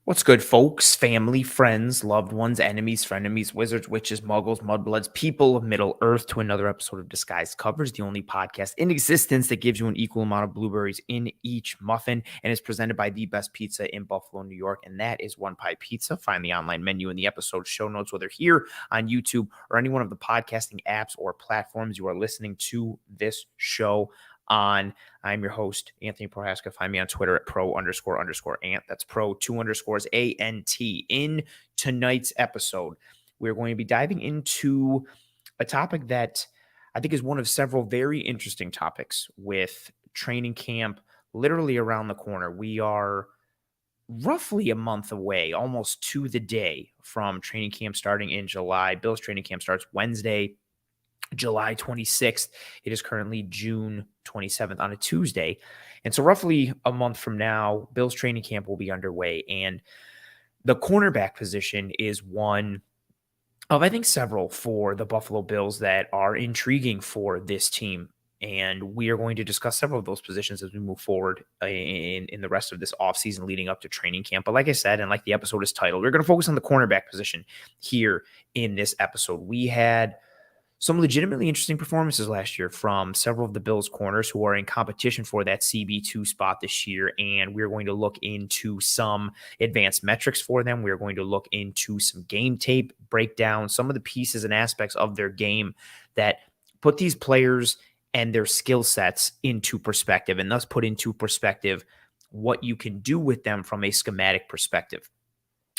What's good, folks? Family, friends, loved ones, enemies, frenemies, wizards, witches, muggles, mudbloods, people of Middle Earth to another episode of Disguised Covers, the only podcast in existence that gives you an equal amount of blueberries in each muffin and is presented by the best pizza in Buffalo, New York, and that is One Pie Pizza. Find the online menu in the episode show notes, whether here on YouTube or any one of the podcasting apps or platforms you are listening to this show on. I'm your host, Anthony Prohaska. Find me on Twitter at pro__ant. That's pro 2_ANT. In tonight's episode, we're going to be diving into a topic that I think is one of several very interesting topics with training camp literally around the corner. We are roughly a month away, almost to the day from training camp starting in July. Bill's training camp starts Wednesday, July 26th. It is currently June 27th on a Tuesday. And so roughly a month from now, Bill's training camp will be underway. And the cornerback position is one of, I think, several for the Buffalo Bills that are intriguing for this team. And we are going to discuss several of those positions as we move forward in the rest of this offseason leading up to training camp. But like I said, and like the episode is titled, we're going to focus on the cornerback position here in this episode. We had some legitimately interesting performances last year from several of the Bills corners who are in competition for that CB2 spot this year. And we're going to look into some advanced metrics for them. We're going to look into some game tape, break down some of the pieces and aspects of their game that put these players and their skill sets into perspective, and thus put into perspective what you can do with them from a schematic perspective.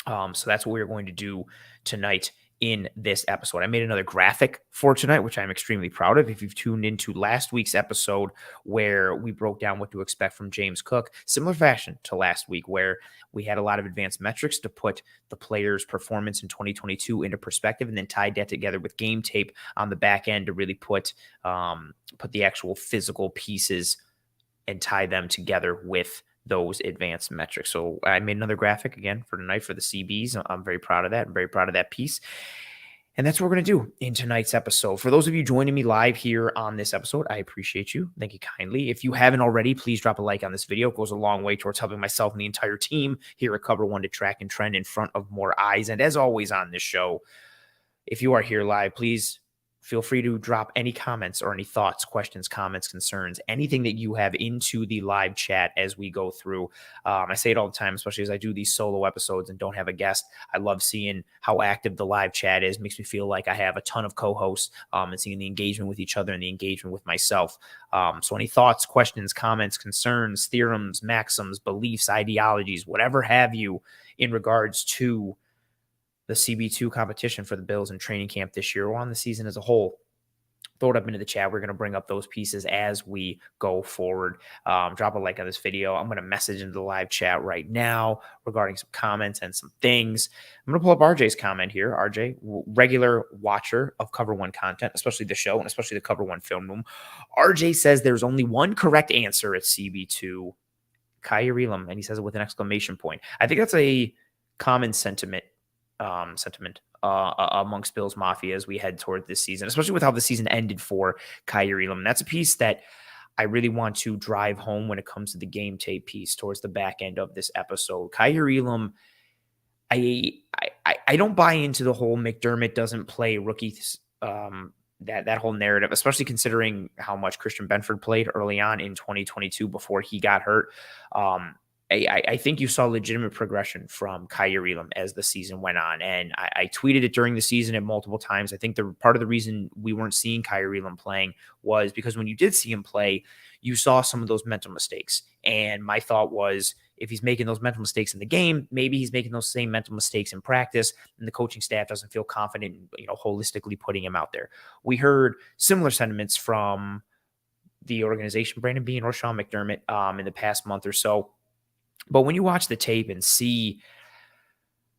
So that's what we're going to do tonight in this episode. I made another graphic for tonight, which I'm extremely proud of. If you've tuned into last week's episode where we broke down what to expect from James Cook, similar fashion to last week where we had a lot of advanced metrics to put the player's performance in 2022 into perspective, and then tied that together with game tape on the back end to really put the actual physical pieces and tie them together with those advanced metrics. So I made another graphic again for tonight for the CBs. I'm very proud of that. I'm very proud of that piece. And that's what we're going to do in tonight's episode. For those of you joining me live here on this episode, I appreciate you. Thank you kindly. If you haven't already, please drop a like on this video. It goes a long way towards helping myself and the entire team here at Cover One to track and trend in front of more eyes. And as always on this show, if you are here live, please feel free to drop any comments or any thoughts, questions, comments, concerns, anything that you have into the live chat as we go through. I say it all the time, especially as I do these solo episodes and don't have a guest. I love seeing how active the live chat is. It makes me feel like I have a ton of co-hosts and seeing the engagement with each other and the engagement with myself. So any thoughts, questions, comments, concerns, theorems, maxims, beliefs, ideologies, whatever have you in regards to the CB2 competition for the Bills in training camp this year or on the season as a whole, throw it up into the chat. We're going to bring up those pieces as we go forward. Drop a like on this video. I'm going to message into the live chat right now regarding some comments and some things. I'm going to pull up RJ's comment here. RJ, regular watcher of Cover One content, especially the show and especially the Cover One film room. RJ says there's only one correct answer at CB2, Kaiir Elam, and he says it with an exclamation point. I think that's a common sentiment amongst Bills Mafia as we head toward this season, especially with how the season ended for Kaiir Elam. That's a piece that I really want to drive home when it comes to the game tape piece towards the back end of this episode. Kaiir Elam, I don't buy into the whole McDermott doesn't play rookies, that whole narrative, especially considering how much Christian Benford played early on in 2022 before he got hurt. I think you saw legitimate progression from Kaiir Elam as the season went on. And I tweeted it during the season at multiple times. I think the part of the reason we weren't seeing Kaiir Elam playing was because when you did see him play, you saw some of those mental mistakes. And my thought was, if he's making those mental mistakes in the game, maybe he's making those same mental mistakes in practice, and the coaching staff doesn't feel confident in, holistically putting him out there. We heard similar sentiments from the organization, Brandon Beane or Sean McDermott, in the past month or so. But when you watch the tape and see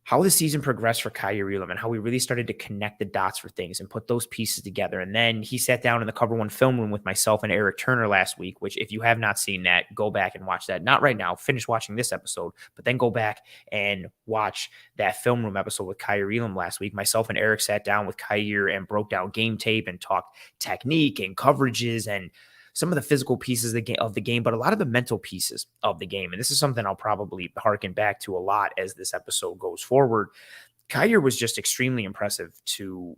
how the season progressed for Kaiir Elam and how we really started to connect the dots for things and put those pieces together, and then he sat down in the Cover One film room with myself and Eric Turner last week, which if you have not seen that, go back and watch that. Not right now, finish watching this episode, but then go back and watch that film room episode with Kaiir Elam last week. Myself and Eric sat down with Kaiir and broke down game tape and talked technique and coverages and some of the physical pieces of the game, but a lot of the mental pieces of the game. And this is something I'll probably harken back to a lot as this episode goes forward. Kaiir was just extremely impressive to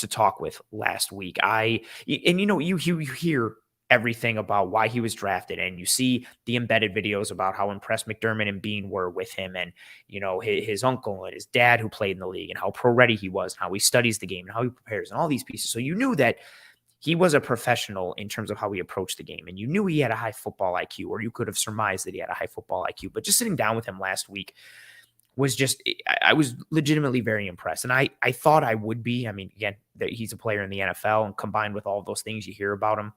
talk with last week. You hear everything about why he was drafted, and you see the embedded videos about how impressed McDermott and Bean were with him, and his uncle and his dad who played in the league, and how pro ready he was, and how he studies the game, and how he prepares, and all these pieces. So you knew that he was a professional in terms of how he approached the game, and you knew he had a high football IQ, or you could have surmised that he had a high football IQ. But just sitting down with him last week I was legitimately very impressed. And I thought I would be. I mean, again, he's a player in the NFL, and combined with all those things you hear about him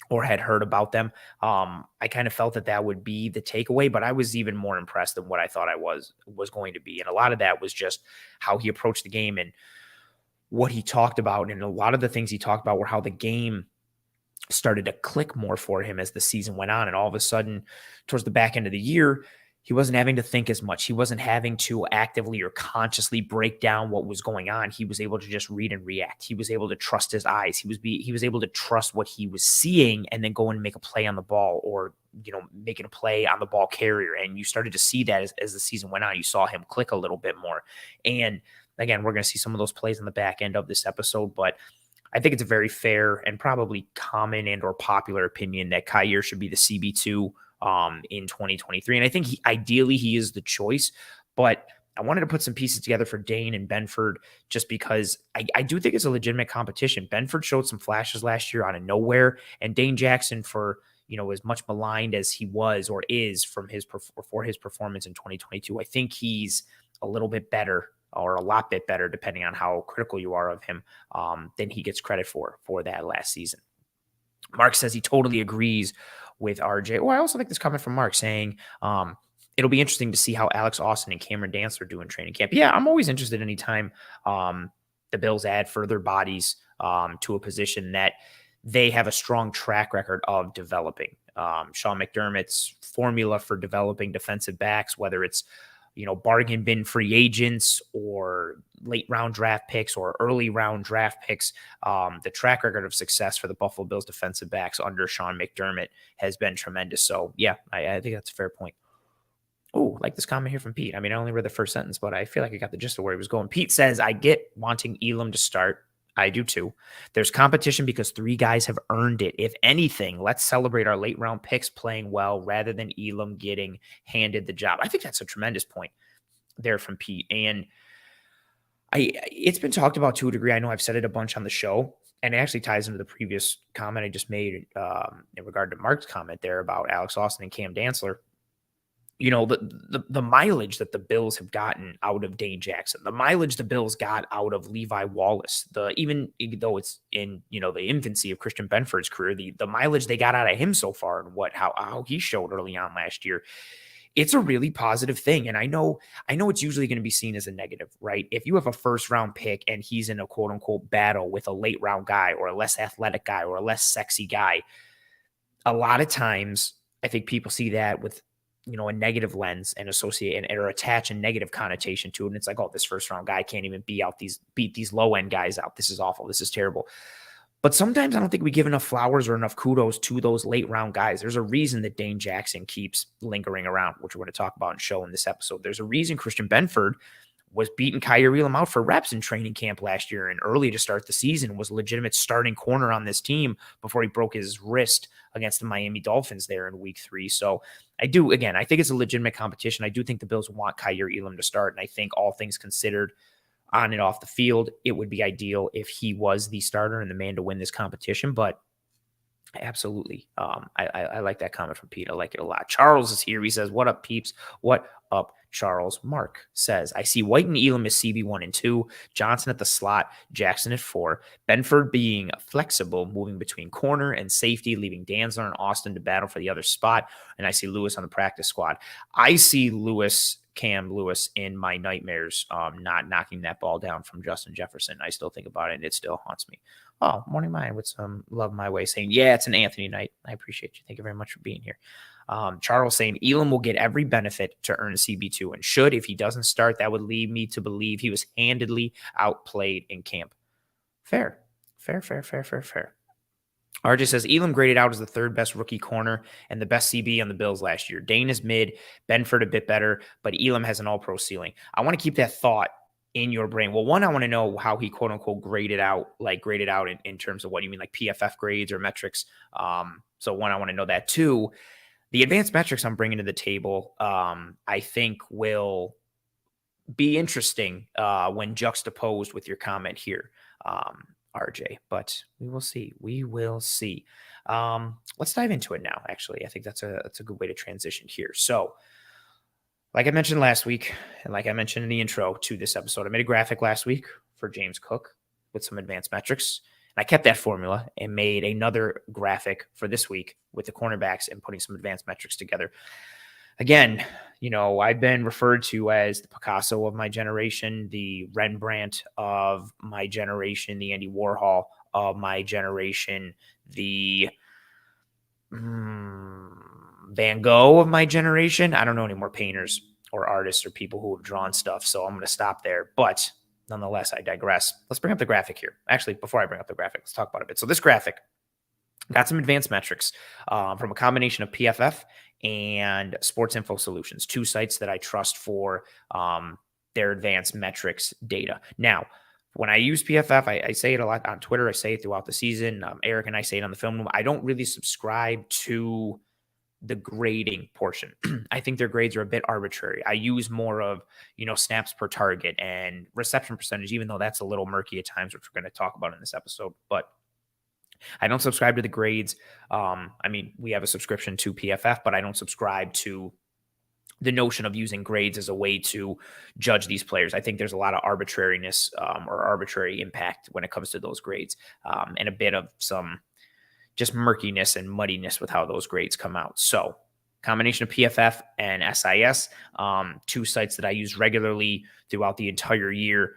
or had heard about them, I kind of felt that would be the takeaway, but I was even more impressed than what I thought I was going to be. And a lot of that was just how he approached the game and what he talked about. And a lot of the things he talked about were how the game started to click more for him as the season went on. And all of a sudden, towards the back end of the year, he wasn't having to think as much. He wasn't having to actively or consciously break down what was going on. He was able to just read and react. He was able to trust his eyes. He was able to trust what he was seeing and then go and make a play on the ball, or making a play on the ball carrier. And you started to see that as the season went on. You saw him click a little bit more. And again, we're going to see some of those plays on the back end of this episode, but I think it's a very fair and probably common and or popular opinion that Kaiir should be the CB2 in 2023. And I think ideally he is the choice, but I wanted to put some pieces together for Dane and Benford just because I do think it's a legitimate competition. Benford showed some flashes last year out of nowhere, and Dane Jackson, for as much maligned as he was or is for his performance in 2022, I think he's a little bit better, or a lot bit better, depending on how critical you are of him, than he gets credit for that last season. Mark says he totally agrees with RJ. Well, I also like this comment from Mark saying, it'll be interesting to see how Alex Austin and Cameron Dantzler do in training camp. Yeah, I'm always interested anytime the Bills add further bodies to a position that they have a strong track record of developing. Sean McDermott's formula for developing defensive backs, whether it's bargain bin free agents or late round draft picks or early round draft picks. The track record of success for the Buffalo Bills defensive backs under Sean McDermott has been tremendous. So yeah, I think that's a fair point. Oh, like this comment here from Pete. I mean, I only read the first sentence, but I feel like I got the gist of where he was going. Pete says, I get wanting Elam to start. I do too. There's competition because 3 guys have earned it. If anything, let's celebrate our late round picks playing well rather than Elam getting handed the job. I think that's a tremendous point there from Pete. And it's been talked about to a degree. I know I've said it a bunch on the show, and it actually ties into the previous comment I just made in regard to Mark's comment there about Alex Austin and Cam Dantzler. The mileage that the Bills have gotten out of Dane Jackson, the mileage the Bills got out of Levi Wallace, even though it's in, the infancy of Christian Benford's career, the mileage they got out of him so far and how he showed early on last year, it's a really positive thing. And I know it's usually going to be seen as a negative, right? If you have a first round pick and he's in a quote unquote battle with a late round guy or a less athletic guy or a less sexy guy, a lot of times I think people see that with a negative lens and associate or attach a negative connotation to it. And it's like, oh, this first round guy can't even beat these low end guys out. This is awful. This is terrible. But sometimes I don't think we give enough flowers or enough kudos to those late round guys. There's a reason that Dane Jackson keeps lingering around, which we're going to talk about and show in this episode. There's a reason Christian Benford was beating Kaiir Elam out for reps in training camp last year and early to start the season, was a legitimate starting corner on this team before he broke his wrist against the Miami Dolphins there in week 3. So I think it's a legitimate competition. I do think the Bills want Kaiir Elam to start. And I think all things considered on and off the field, it would be ideal if he was the starter and the man to win this competition. But absolutely. I like that comment from Pete. I like it a lot. Charles is here. He says, what up, peeps? What up, Charles? Mark says, I see White and Elam as CB1 and 2, Johnson at the slot, Jackson at 4, Benford being flexible, moving between corner and safety, leaving Dantzler and Austin to battle for the other spot. And I see Lewis on the practice squad. I see Cam Lewis in my nightmares, not knocking that ball down from Justin Jefferson. I still think about it, and it still haunts me. Oh, Morning Mind with some love my way saying, yeah, it's an Anthony night. I appreciate you. Thank you very much for being here. Charles saying Elam will get every benefit to earn a CB2 and should. If he doesn't start, that would lead me to believe he was handedly outplayed in camp. Fair. RJ says Elam graded out as the third best rookie corner and the best CB on the Bills last year. Dane is mid, Benford a bit better, but Elam has an all-pro ceiling. I want to keep that thought in your brain. Well, one, I want to know how he quote unquote graded out in terms of what you mean, like PFF grades or metrics. So one, I want to know that. Two, the advanced metrics I'm bringing to the table, I think will be interesting when juxtaposed with your comment here, RJ, but we will see. We will see. Let's dive into it now. Actually, I think that's a good way to transition here. So, like I mentioned last week, and like I mentioned in the intro to this episode, I made a graphic last week for James Cook with some advanced metrics. And I kept that formula and made another graphic for this week with the cornerbacks and putting some advanced metrics together. Again, I've been referred to as the Picasso of my generation, the Rembrandt of my generation, the Andy Warhol of my generation, the Van Gogh of my generation. I don't know any more painters or artists or people who have drawn stuff, so I'm going to stop there. But nonetheless, I digress. Let's bring up the graphic here. Actually, before I bring up the graphic, let's talk about it a bit. So this graphic got some advanced metrics from a combination of PFF and Sports Info Solutions, two sites that I trust for their advanced metrics data. Now, when I use PFF, I say it a lot on Twitter. I say it throughout the season. Eric and I say it on the film room. I don't really subscribe to the grading portion. I think their grades are a bit arbitrary. I use more of, snaps per target and reception percentage, even though that's a little murky at times, which we're going to talk about in this episode. But I don't subscribe to the grades. We have a subscription to PFF, but I don't subscribe to the notion of using grades as a way to judge these players. I think there's a lot of arbitrariness or arbitrary impact when it comes to those grades, and a bit of some just murkiness and muddiness with how those grades come out. So combination of PFF and SIS, two sites that I use regularly throughout the entire year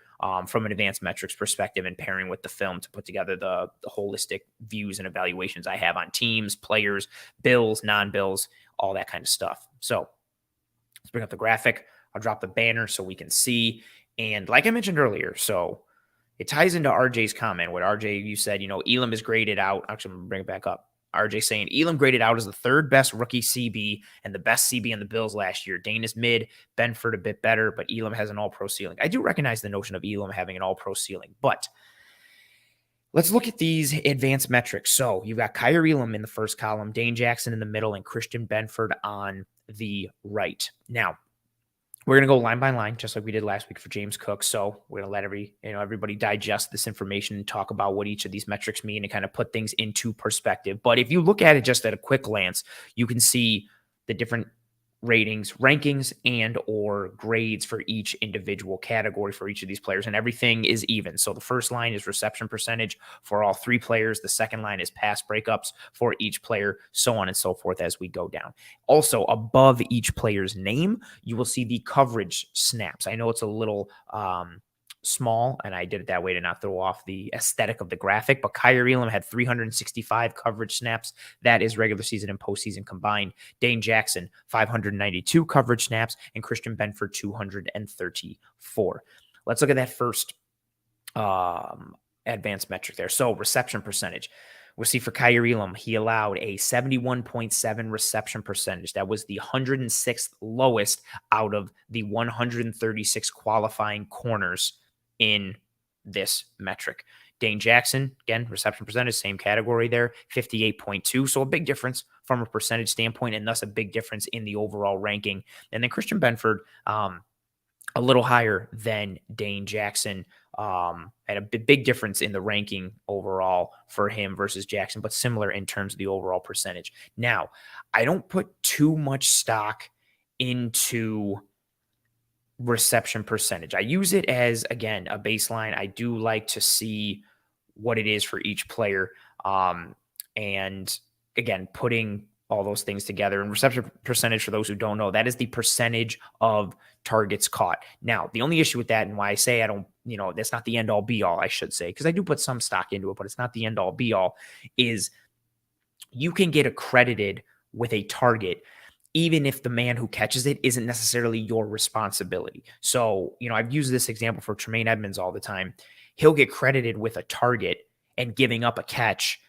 from an advanced metrics perspective, and pairing with the film to put together the holistic views and evaluations I have on teams, players, bills, non-bills, all that kind of stuff. So let's bring up the graphic. I'll drop the banner so we can see. And like I mentioned earlier, so it ties into RJ's comment. What RJ, you said, Elam is graded out. Actually, I'm going to bring it back up. RJ saying Elam graded out as the third best rookie CB and the best CB on the Bills last year. Dane is mid, Benford a bit better, but Elam has an all-pro ceiling. I do recognize the notion of Elam having an all-pro ceiling, but let's look at these advanced metrics. So you've got Kaiir Elam in the first column, Dane Jackson in the middle, and Christian Benford on the right. Now, we're going to go line by line, just like we did last week for James Cook. So we're going to let everybody digest this information and talk about what each of these metrics mean and kind of put things into perspective. But if you look at it just at a quick glance, you can see the different ratings, rankings, and or grades for each individual category for each of these players, and everything is even. So the first line is reception percentage for all three players. The second line is pass breakups for each player, so on and so forth as we go down. Also, above each player's name, you will see the coverage snaps. I know it's a little small, and I did it that way to not throw off the aesthetic of the graphic, but Kaiir Elam had 365 coverage snaps. That is regular season and postseason combined. Dane Jackson, 592 coverage snaps, and Christian Benford, 234. Let's look at that first advanced metric there. So reception percentage. We'll see for Kaiir Elam, he allowed a 71.7 reception percentage. That was the 106th lowest out of the 136 qualifying corners in this metric. Dane Jackson, again, reception percentage, same category there, 58.2. So a big difference from a percentage standpoint, and thus a big difference in the overall ranking. And then Christian Benford, a little higher than Dane Jackson, and a big difference in the ranking overall for him versus Jackson, but similar in terms of the overall percentage. Now, I don't put too much stock into reception percentage. I use it as, again, a baseline. I do like to see what it is for each player. And again, putting all those things together. And reception percentage, for those who don't know, that is the percentage of targets caught. Now, the only issue with that, and why I say I don't, that's not the end all be all, I should say, because I do put some stock into it, but it's not the end all be all, is you can get accredited with a target even if the man who catches it isn't necessarily your responsibility. So, I've used this example for Tremaine Edmonds all the time. He'll get credited with a target and giving up a catch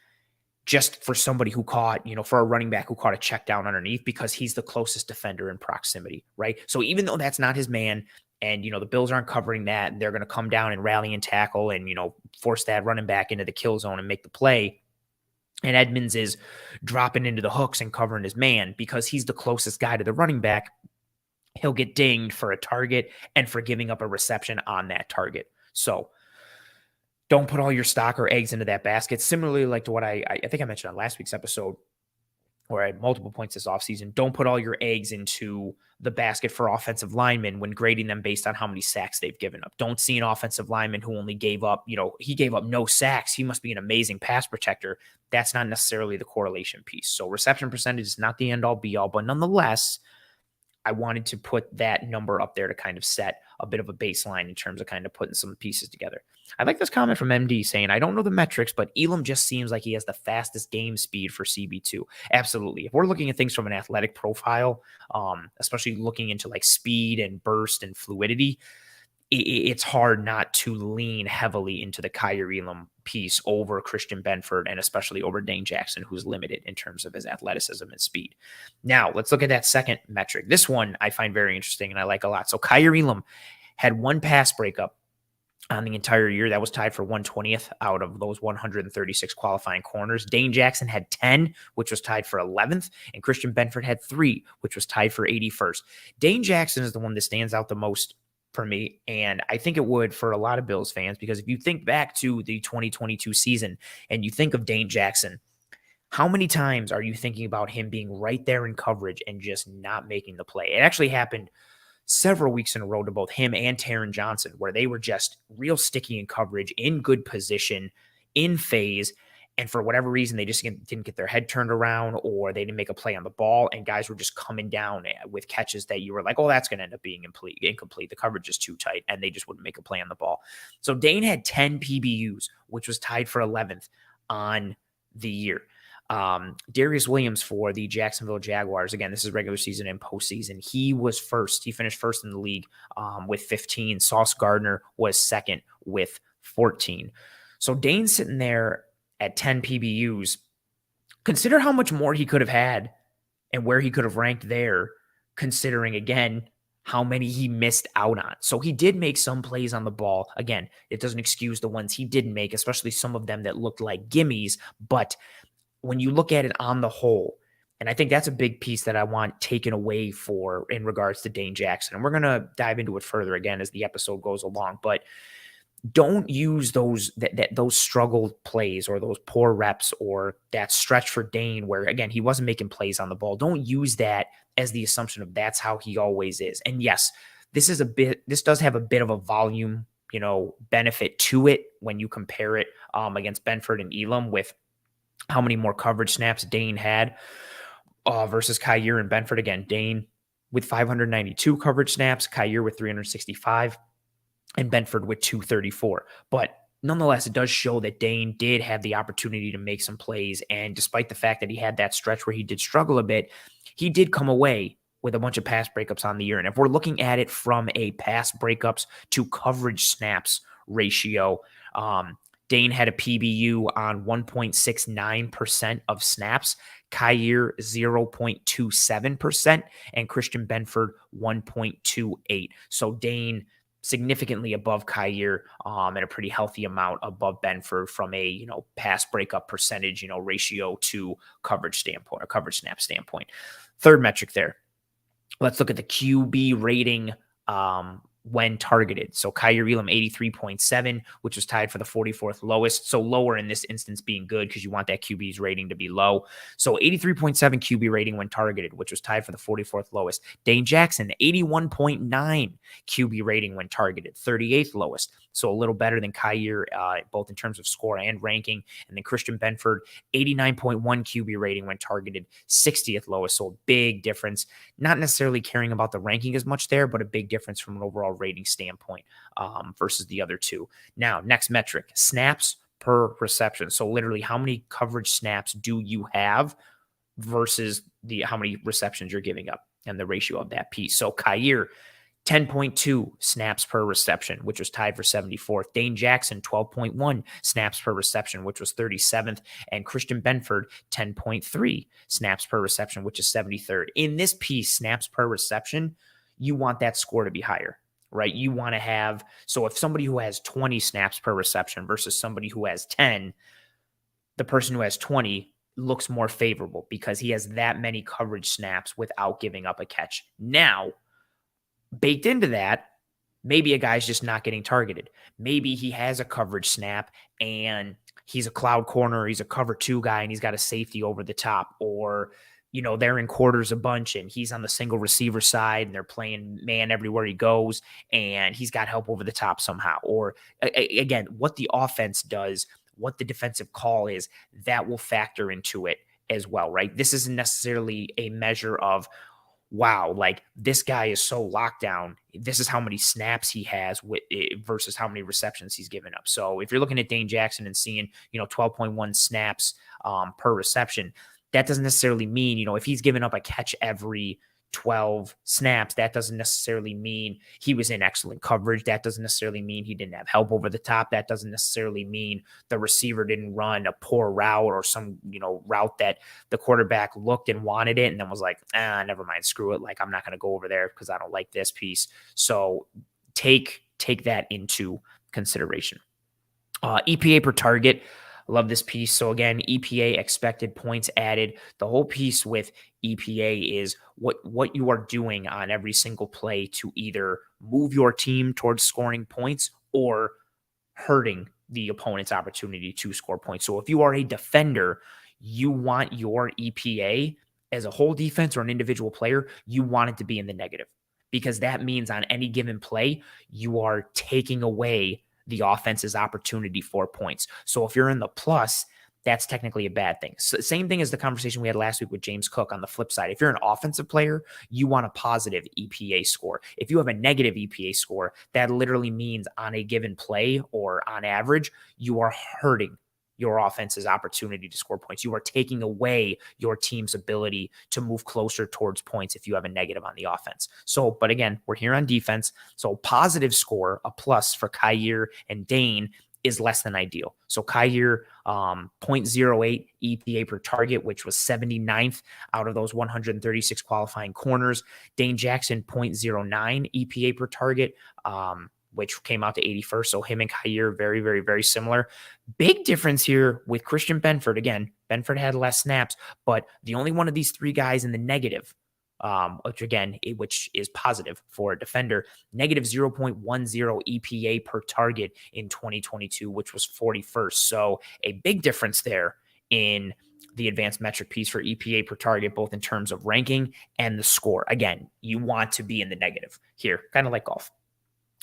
just for somebody who caught, for a running back who caught a check down underneath, because he's the closest defender in proximity, right? So even though that's not his man, and, the Bills aren't covering that, and they're going to come down and rally and tackle and, force that running back into the kill zone and make the play. And Edmonds is dropping into the hooks and covering his man because he's the closest guy to the running back. He'll get dinged for a target and for giving up a reception on that target. So don't put all your stock or eggs into that basket. Similarly, like to what I think I mentioned on last week's episode, or at multiple points this offseason, don't put all your eggs into the basket for offensive linemen when grading them based on how many sacks they've given up. Don't see an offensive lineman who only gave up, he gave up no sacks. He must be an amazing pass protector. That's not necessarily the correlation piece. So reception percentage is not the end all be all, but nonetheless, I wanted to put that number up there to kind of set a bit of a baseline in terms of kind of putting some pieces together. I like this comment from MD saying, I don't know the metrics, but Elam just seems like he has the fastest game speed for CB2. Absolutely. If we're looking at things from an athletic profile, especially looking into like speed and burst and fluidity, it's hard not to lean heavily into the Kaiir Elam piece over Christian Benford, and especially over Dane Jackson, who's limited in terms of his athleticism and speed. Now, let's look at that second metric. This one I find very interesting and I like a lot. So Kaiir Elam had one pass breakup on the entire year. That was tied for 120th out of those 136 qualifying corners. Dane Jackson had 10, which was tied for 11th, and Christian Benford had 3, which was tied for 81st. Dane Jackson is the one that stands out the most for me, and I think it would for a lot of Bills fans, because if you think back to the 2022 season and you think of Dane Jackson, how many times are you thinking about him being right there in coverage and just not making the play? It actually happened several weeks in a row to both him and Taron Johnson, where they were just real sticky in coverage, in good position, in phase, and for whatever reason, they just didn't get their head turned around, or they didn't make a play on the ball, and guys were just coming down with catches that you were like, oh, that's going to end up being incomplete. The coverage is too tight, and they just wouldn't make a play on the ball. So Dane had 10 PBUs, which was tied for 11th on the year. Darius Williams for the Jacksonville Jaguars. Again, this is regular season and postseason. He was first. He finished first in the league with 15. Sauce Gardner was second with 14. So Dane's sitting there at 10 PBUs. Consider how much more he could have had and where he could have ranked there, considering, again, how many he missed out on. So he did make some plays on the ball. Again, it doesn't excuse the ones he didn't make, especially some of them that looked like gimmies. But when you look at it on the whole, and I think that's a big piece that I want taken away for in regards to Dane Jackson. And we're going to dive into it further again as the episode goes along. But don't use those struggle plays or those poor reps or that stretch for Dane where, again, he wasn't making plays on the ball. Don't use that as the assumption of that's how he always is. And yes, this does have a bit of a volume, benefit to it when you compare it against Benford and Elam with how many more coverage snaps Dane had versus Kaiir and Benford. Again, Dane with 592 coverage snaps, Kaiir with 365. And Benford with 234. But nonetheless, it does show that Dane did have the opportunity to make some plays. And despite the fact that he had that stretch where he did struggle a bit, he did come away with a bunch of pass breakups on the year. And if we're looking at it from a pass breakups to coverage snaps ratio, Dane had a PBU on 1.69% of snaps, Kaiir 0.27%, and Christian Benford 1.28. So Dane significantly above Kaiir and a pretty healthy amount above Benford from a pass breakup percentage ratio to coverage standpoint or coverage snap standpoint. Third metric there. Let's look at the QB rating when targeted. So Kaiir Elam 83.7, which was tied for the 44th lowest. So lower in this instance being good because you want that QB's rating to be low. So 83.7 QB rating when targeted, which was tied for the 44th lowest. Dane Jackson 81.9 QB rating when targeted, 38th lowest. So a little better than Kaiir, both in terms of score and ranking. And then Christian Benford 89.1 QB rating when targeted, 60th lowest. So a big difference. Not necessarily caring about the ranking as much there, but a big difference from an overall rating standpoint versus the other two. Now, next metric, snaps per reception. So literally how many coverage snaps do you have versus how many receptions you're giving up and the ratio of that piece. So Kaiir, 10.2 snaps per reception, which was tied for 74th. Dane Jackson, 12.1 snaps per reception, which was 37th. And Christian Benford, 10.3 snaps per reception, which is 73rd. In this piece, snaps per reception, you want that score to be higher, right? You want to have, so if somebody who has 20 snaps per reception versus somebody who has 10, the person who has 20 looks more favorable because he has that many coverage snaps without giving up a catch. Now, baked into that, maybe a guy's just not getting targeted. Maybe he has a coverage snap and he's a cloud corner, he's a cover 2 guy, and he's got a safety over the top. Or, they're in quarters a bunch and he's on the single receiver side and they're playing man everywhere he goes and he's got help over the top somehow. Or again, what the offense does, what the defensive call is, that will factor into it as well, right? This isn't necessarily a measure of, wow, like this guy is so locked down. This is how many snaps he has versus how many receptions he's given up. So if you're looking at Dane Jackson and seeing, 12.1 snaps per reception, that doesn't necessarily mean, if he's given up a catch every 12 snaps, that doesn't necessarily mean he was in excellent coverage. That doesn't necessarily mean he didn't have help over the top. That doesn't necessarily mean the receiver didn't run a poor route or some, route that the quarterback looked and wanted it and then was like, never mind, screw it. Like, I'm not going to go over there because I don't like this piece. So take that into consideration. EPA per target. Love this piece. So again, EPA, expected points added. The whole piece with EPA is what you are doing on every single play to either move your team towards scoring points or hurting the opponent's opportunity to score points. So if you are a defender, you want your EPA as a whole defense or an individual player, you want it to be in the negative, because that means on any given play, you are taking away the offense's opportunity for points. So if you're in the plus, that's technically a bad thing. So same thing as the conversation we had last week with James Cook on the flip side. If you're an offensive player, you want a positive EPA score. If you have a negative EPA score, that literally means on a given play or on average, you are hurting your offense's opportunity to score points. You are taking away your team's ability to move closer towards points if you have a negative on the offense. So, but again, we're here on defense. So positive score, a plus for Kaiir and Dane, is less than ideal. So Kaiir, 0.08 EPA per target, which was 79th out of those 136 qualifying corners. Dane Jackson, 0.09 EPA per target, which came out to 81st. So him and Kaiir, very, very, very similar. Big difference here with Christian Benford. Again, Benford had less snaps, but the only one of these 3 guys in the negative, which is positive for a defender, negative 0.10 EPA per target in 2022, which was 41st. So a big difference there in the advanced metric piece for EPA per target, both in terms of ranking and the score. Again, you want to be in the negative here, kind of like golf.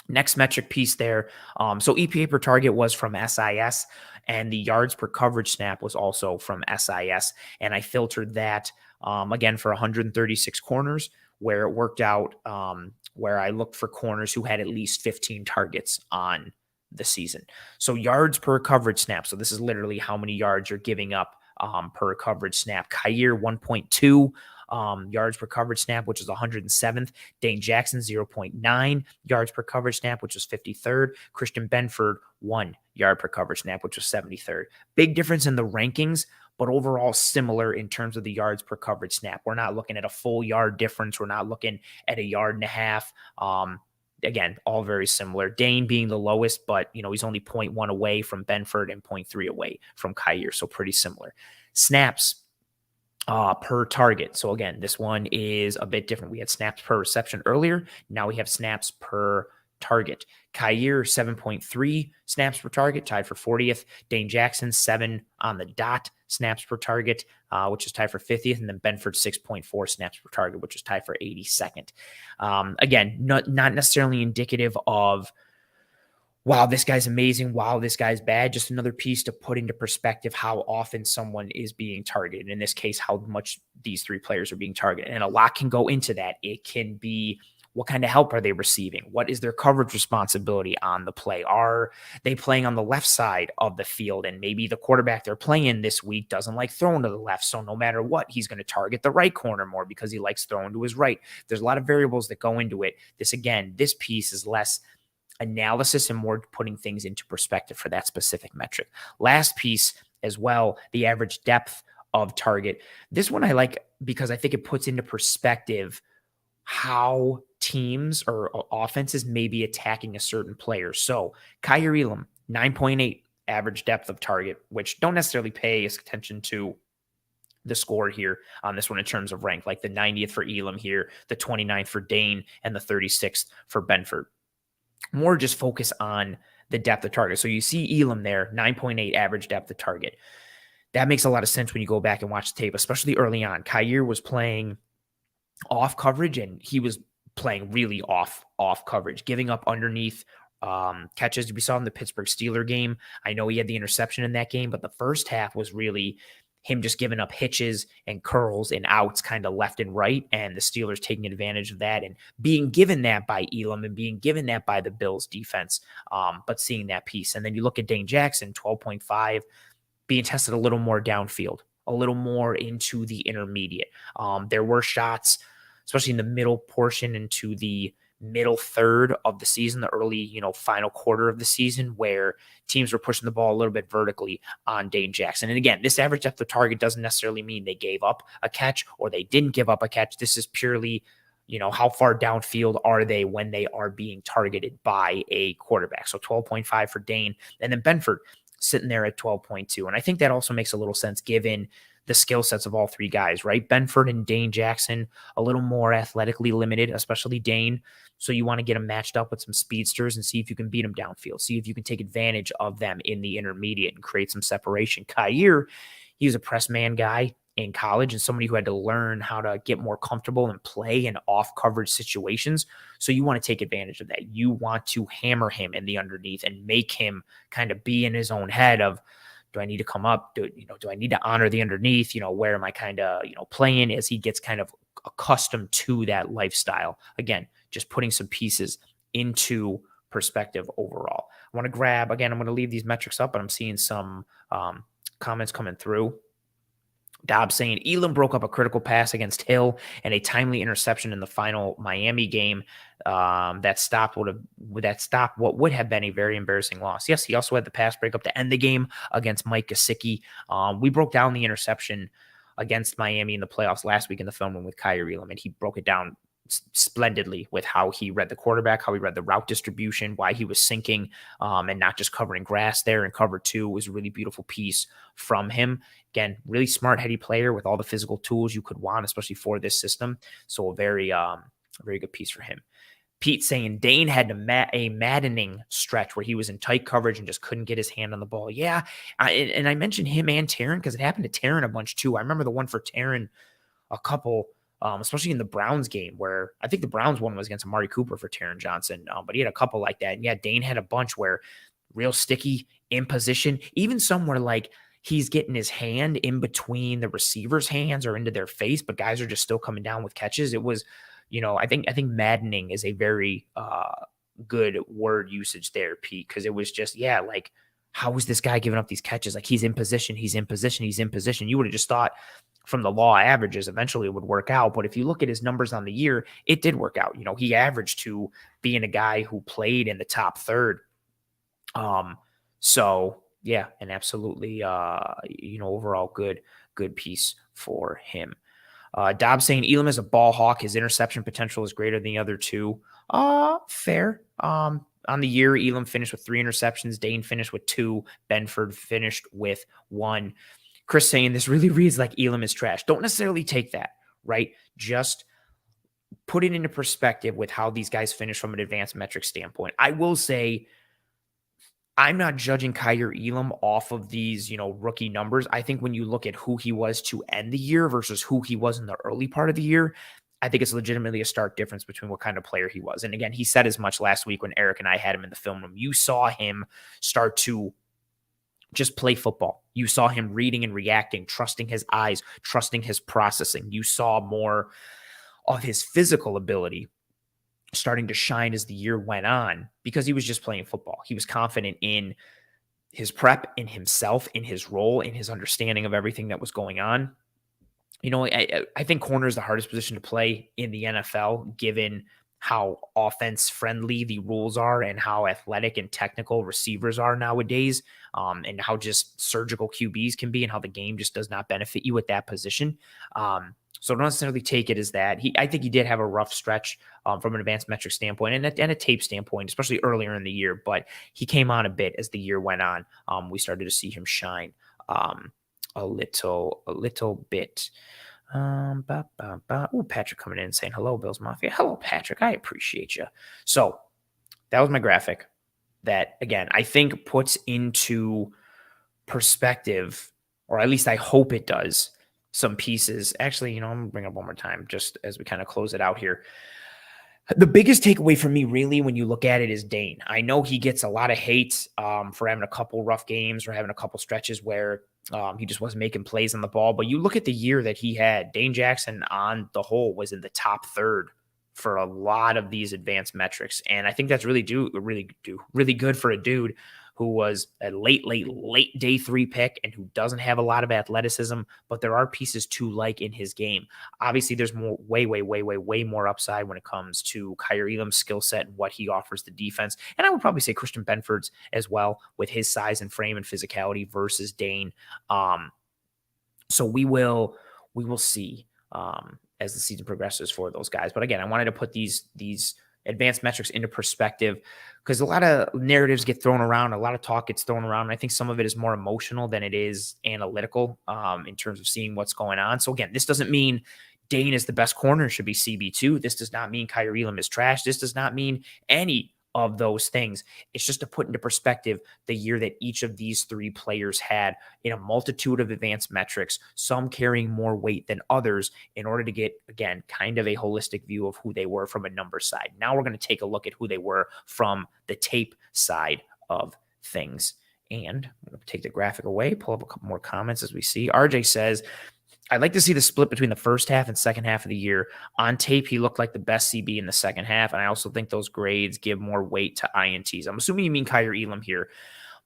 Next metric piece there. So EPA per target was from SIS, and the yards per coverage snap was also from SIS. And I filtered that again for 136 corners, where it worked out where I looked for corners who had at least 15 targets on the season. So yards per coverage snap. So this is literally how many yards you're giving up per coverage snap. Kaiir, 1.2. Yards per coverage snap, which is 107th. Dane Jackson, 0.9 yards per coverage snap, which was 53rd. Christian Benford, 1 yard per coverage snap, which was 73rd. Big difference in the rankings, but overall similar in terms of the yards per coverage snap. We're not looking at a full yard difference. We're not looking at 1.5 yards. Again, all very similar. Dane being the lowest, but he's only 0.1 away from Benford and 0.3 away from Kaiir, so pretty similar. Snaps per target. So again, this one is a bit different. We had snaps per reception earlier. Now we have snaps per target. Kaiir, 7.3 snaps per target, tied for 40th. Dane Jackson, 7 on the dot snaps per target, which is tied for 50th. And then Benford, 6.4 snaps per target, which is tied for 82nd. Again, not necessarily indicative of, wow, this guy's amazing, wow, this guy's bad. Just another piece to put into perspective how often someone is being targeted. In this case, how much these 3 players are being targeted. And a lot can go into that. It can be What kind of help are they receiving? What is their coverage responsibility on the play? Are they playing on the left side of the field? And maybe the quarterback they're playing this week doesn't like throwing to the left. So no matter what, he's going to target the right corner more because he likes throwing to his right. There's a lot of variables that go into it. This piece is less analysis and more putting things into perspective for that specific metric. Last piece as well, the average depth of target. This one I like because I think it puts into perspective how teams or offenses may be attacking a certain player. So Kaiir Elam, 9.8 average depth of target, which don't necessarily pay attention to the score here on this one in terms of rank, like the 90th for Elam here, the 29th for Dane, and the 36th for Benford. More just focus on the depth of target. So you see Elam there, 9.8 average depth of target. That makes a lot of sense when you go back and watch the tape, especially early on. Kaiir was playing off coverage, and he was playing really off coverage, giving up underneath catches. We saw in the Pittsburgh Steelers game. I know he had the interception in that game, but the first half was really him just giving up hitches and curls and outs kind of left and right, and the Steelers taking advantage of that and being given that by Elam and being given that by the Bills defense, but seeing that piece. And then you look at Dane Jackson, 12.5, being tested a little more downfield, a little more into the intermediate. There were shots, especially in the middle portion into the middle third of the season, the early, final quarter of the season, where teams were pushing the ball a little bit vertically on Dane Jackson. And again, this average depth of target doesn't necessarily mean they gave up a catch or they didn't give up a catch. This is purely, how far downfield are they when they are being targeted by a quarterback. So 12.5 for Dane, and then Benford sitting there at 12.2. And I think that also makes a little sense given the skill sets of all three guys, right? Benford and Dane Jackson, a little more athletically limited, especially Dane. So you want to get them matched up with some speedsters and see if you can beat them downfield. See if you can take advantage of them in the intermediate and create some separation. Kaiir, he was a press man guy in college and somebody who had to learn how to get more comfortable and play in off coverage situations. So you want to take advantage of that. You want to hammer him in the underneath and make him kind of be in his own head of, do I need to come up? Do I need to honor the underneath? Where am I kind of, playing as he gets kind of accustomed to that lifestyle? Again, just putting some pieces into perspective overall. I want to grab, again, I'm going to leave these metrics up, but I'm seeing some comments coming through. Dobbs saying Elam broke up a critical pass against Hill and a timely interception in the final Miami game that stopped what would have been a very embarrassing loss. Yes, he also had the pass breakup to end the game against Mike Gesicki. We broke down the interception against Miami in the playoffs last week in the film room with Kaiir Elam, and he broke it down splendidly with how he read the quarterback, how he read the route distribution, why he was sinking and not just covering grass there in cover two. It was a really beautiful piece from him. Again, really smart, heady player with all the physical tools you could want, especially for this system. So a very good piece for him. Pete saying Dane had a maddening stretch where he was in tight coverage and just couldn't get his hand on the ball. Yeah, and I mentioned him and Taryn because it happened to Taryn a bunch too. I remember the one for Taryn a couple, especially in the Browns game where I think the Browns one was against Amari Cooper for Taryn Johnson, but he had a couple like that. And yeah, Dane had a bunch where real sticky in position, even somewhere like he's getting his hand in between the receiver's hands or into their face, but guys are just still coming down with catches. It was, I think maddening is a very good word usage there, Pete, because it was just, like, how is this guy giving up these catches? Like, he's in position. You would have just thought from the law averages, eventually it would work out. But if you look at his numbers on the year, it did work out. He averaged to being a guy who played in the top third. So yeah, and absolutely, overall good piece for him. Dobbs saying Elam is a ball hawk. His interception potential is greater than the other two. Fair. On the year, Elam finished with 3 interceptions. Dane finished with 2. Benford finished with 1. Chris saying this really reads like Elam is trash. Don't necessarily take that, right? Just put it into perspective with how these guys finish from an advanced metric standpoint. I will say I'm not judging Kaiir Elam off of these, rookie numbers. I think when you look at who he was to end the year versus who he was in the early part of the year, I think it's legitimately a stark difference between what kind of player he was. And again, he said as much last week when Eric and I had him in the film room. You saw him start to just play football. You saw him reading and reacting, trusting his eyes, trusting his processing. You saw more of his physical ability starting to shine as the year went on because he was just playing football. He was confident in his prep, in himself, in his role, in his understanding of everything that was going on. I think corner is the hardest position to play in the NFL, given how offense friendly the rules are and how athletic and technical receivers are nowadays, and how just surgical QBs can be and how the game just does not benefit you at that position. So don't necessarily take it as that. I think he did have a rough stretch from an advanced metric standpoint and a tape standpoint, especially earlier in the year, but he came on a bit as the year went on. We started to see him shine a little bit. Patrick coming in saying hello, Bills Mafia. Hello, Patrick. I appreciate you. So that was my graphic that, again, I think puts into perspective, or at least I hope it does, some pieces. Actually, I'm going to bring up one more time just as we kind of close it out here. The biggest takeaway for me, really, when you look at it, is Dane. I know he gets a lot of hate for having a couple rough games or having a couple stretches where he just wasn't making plays on the ball. But you look at the year that he had, Dane Jackson on the whole was in the top third for a lot of these advanced metrics. And I think that's really good for a dude who was a late day 3 pick and who doesn't have a lot of athleticism, but there are pieces to like in his game. Obviously, there's way more upside when it comes to Kaiir Elam's skill set and what he offers the defense. And I would probably say Christian Benford's as well, with his size and frame and physicality versus Dane. So we will see as the season progresses for those guys. But again, I wanted to put these advanced metrics into perspective because a lot of narratives get thrown around, a lot of talk gets thrown around. And I think some of it is more emotional than it is analytical in terms of seeing what's going on. So again, this doesn't mean Dane is the best corner, should be CB2. This does not mean Kaiir Elam is trash. This does not mean any of those things. It's just to put into perspective the year that each of these 3 players had in a multitude of advanced metrics, some carrying more weight than others, in order to get, again, kind of a holistic view of who they were from a number side. Now we're going to take a look at who they were from the tape side of things. And I'm going to take the graphic away, pull up a couple more comments as we see. RJ says, I'd like to see the split between the first half and second half of the year. On tape, he looked like the best CB in the second half, and I also think those grades give more weight to INTs. I'm assuming you mean Kaiir Elam here.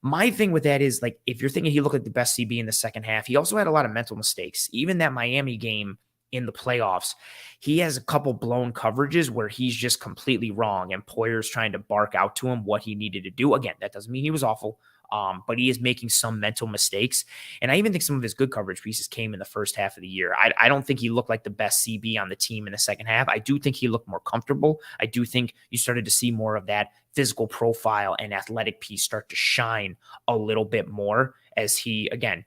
My thing with that is, like, if you're thinking he looked like the best CB in the second half, he also had a lot of mental mistakes. Even that Miami game in the playoffs, he has a couple blown coverages where he's just completely wrong, and Poyer's trying to bark out to him what he needed to do. Again, that doesn't mean he was awful. But he is making some mental mistakes. And I even think some of his good coverage pieces came in the first half of the year. I don't think he looked like the best CB on the team in the second half. I do think he looked more comfortable. I do think you started to see more of that physical profile and athletic piece start to shine a little bit more as he, again,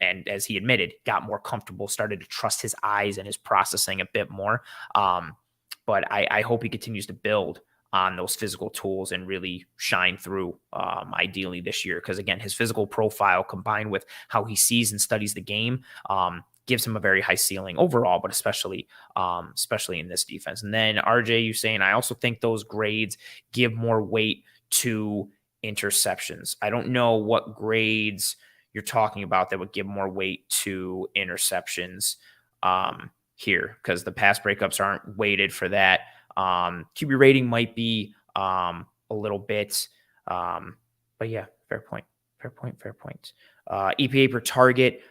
and as he admitted, got more comfortable, started to trust his eyes and his processing a bit more. But I hope he continues to build on those physical tools and really shine through ideally this year. Because again, his physical profile combined with how he sees and studies the game gives him a very high ceiling overall, but especially in this defense. And then RJ, you saying, I also think those grades give more weight to interceptions. I don't know what grades you're talking about that would give more weight to interceptions here, because the pass breakups aren't weighted for that. QB rating might be a little bit, but yeah, fair point. EPA per target,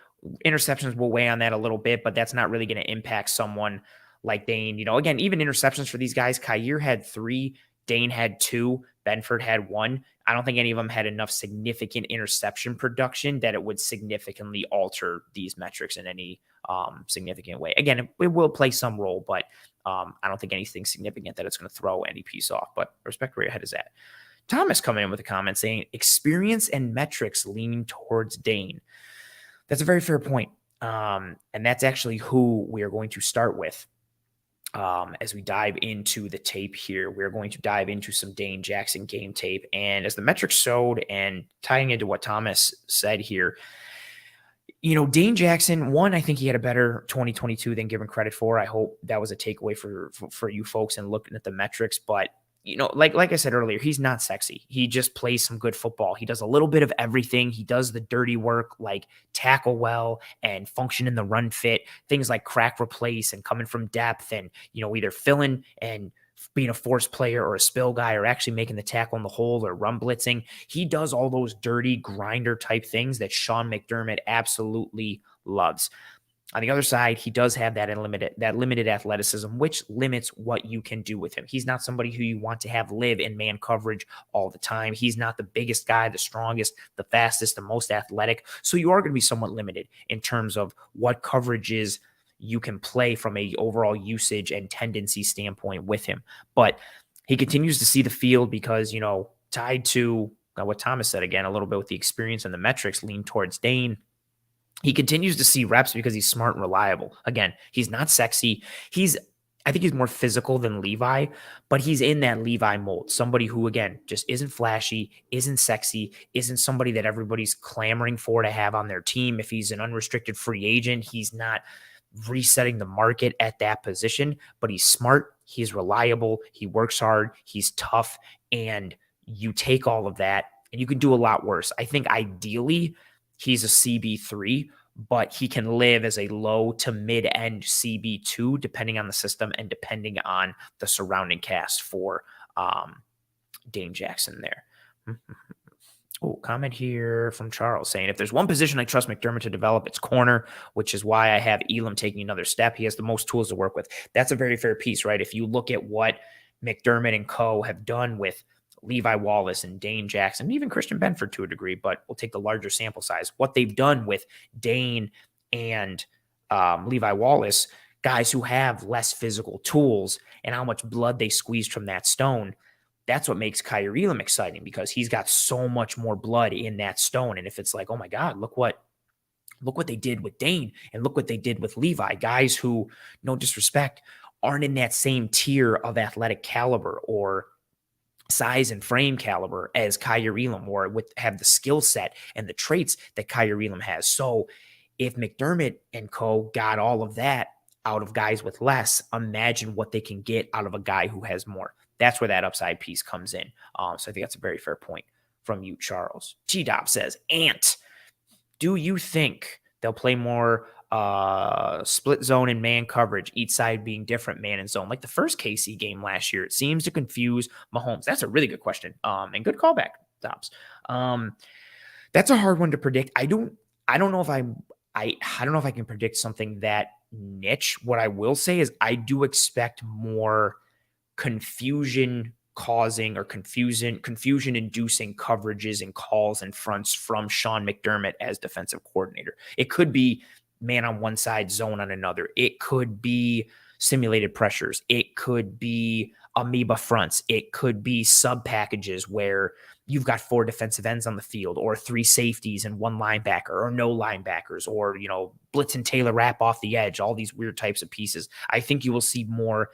interceptions will weigh on that a little bit, but that's not really going to impact someone like Dane. Again, even interceptions for these guys, Kaiir had 3, Dane had 2, Benford had 1. I don't think any of them had enough significant interception production that it would significantly alter these metrics in any significant way. Again, it will play some role, but I don't think anything significant that it's going to throw any piece off. But respect where your head is at. Thomas coming in with a comment saying, experience and metrics leaning towards Dane. That's a very fair point. And that's actually who we are going to start with. As we dive into the tape here, we're going to dive into some Dane Jackson game tape. And as the metrics showed, and tying into what Thomas said here, Dane Jackson, one, I think he had a better 2022 than given credit for. I hope that was a takeaway for you folks and looking at the metrics. But, like I said earlier, he's not sexy. He just plays some good football. He does a little bit of everything. He does the dirty work, like tackle well and function in the run fit, things like crack replace and coming from depth and, either filling and being a force player or a spill guy or actually making the tackle in the hole or run blitzing. He does all those dirty grinder type things that Sean McDermott absolutely loves. On the other side, he does have that limited athleticism, which limits what you can do with him. He's not somebody who you want to have live in man coverage all the time. He's not the biggest guy, the strongest, the fastest, the most athletic. So you are going to be somewhat limited in terms of what coverages you can play from a overall usage and tendency standpoint with him. But he continues to see the field because, tied to what Thomas said again, a little bit with the experience and the metrics lean towards Dane. He continues to see reps because he's smart and reliable. Again, he's not sexy. I think he's more physical than Levi, but he's in that Levi mold. Somebody who, again, just isn't flashy, isn't sexy, isn't somebody that everybody's clamoring for to have on their team. If he's an unrestricted free agent, he's not resetting the market at that position, but he's smart, he's reliable, he works hard, he's tough, and you take all of that and you can do a lot worse. I think ideally he's a CB3, but he can live as a low to mid-end CB2, depending on the system and depending on the surrounding cast for Dane Jackson there. Oh, comment here from Charles saying, if there's one position I trust McDermott to develop, it's corner, which is why I have Elam taking another step. He has the most tools to work with. That's a very fair piece, right? If you look at what McDermott and co have done with Levi Wallace and Dane Jackson, even Christian Benford to a degree, but we'll take the larger sample size. What they've done with Dane and Levi Wallace, guys who have less physical tools, and how much blood they squeezed from that stone, that's what makes Kaiir Elam exciting, because he's got so much more blood in that stone. And if it's like, oh my God, look what they did with Dane and look what they did with Levi, guys who, no disrespect, aren't in that same tier of athletic caliber or size and frame caliber as Kaiir Elam, or have the skill set and the traits that Kaiir Elam has. So if McDermott and co got all of that out of guys with less, imagine what they can get out of a guy who has more. That's where that upside piece comes in. So I think that's a very fair point from you, Charles. T-Dop says, Ant, do you think they'll play more split zone and man coverage, each side being different man and zone, like the first KC game last year? It seems to confuse Mahomes. That's a really good question. And good callback, Tops. That's a hard one to predict. I don't know if I don't know if I can predict something that niche. What I will say is I do expect more confusion causing or confusion inducing coverages and calls and fronts from Sean McDermott as defensive coordinator. It could be man on one side, zone on another. It could be simulated pressures. It could be amoeba fronts. It could be sub packages where you've got 4 defensive ends on the field, or 3 safeties and 1 linebacker, or no linebackers, or, blitz and Taylor wrap off the edge, all these weird types of pieces. I think you will see more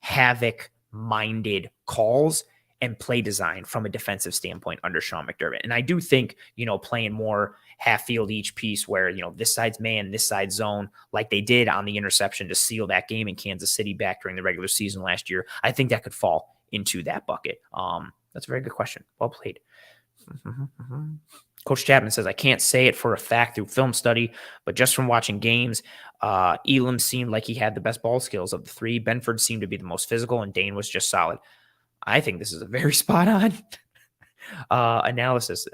havoc-minded calls and play design from a defensive standpoint under Sean McDermott. And I do think, playing more half field each piece where, this side's man, this side's zone, like they did on the interception to seal that game in Kansas City back during the regular season last year, I think that could fall into that bucket. That's a very good question. Well played. Coach Chapman says, I can't say it for a fact through film study, but just from watching games, Elam seemed like he had the best ball skills of the 3. Benford seemed to be the most physical, and Dane was just solid. I think this is a very spot on analysis,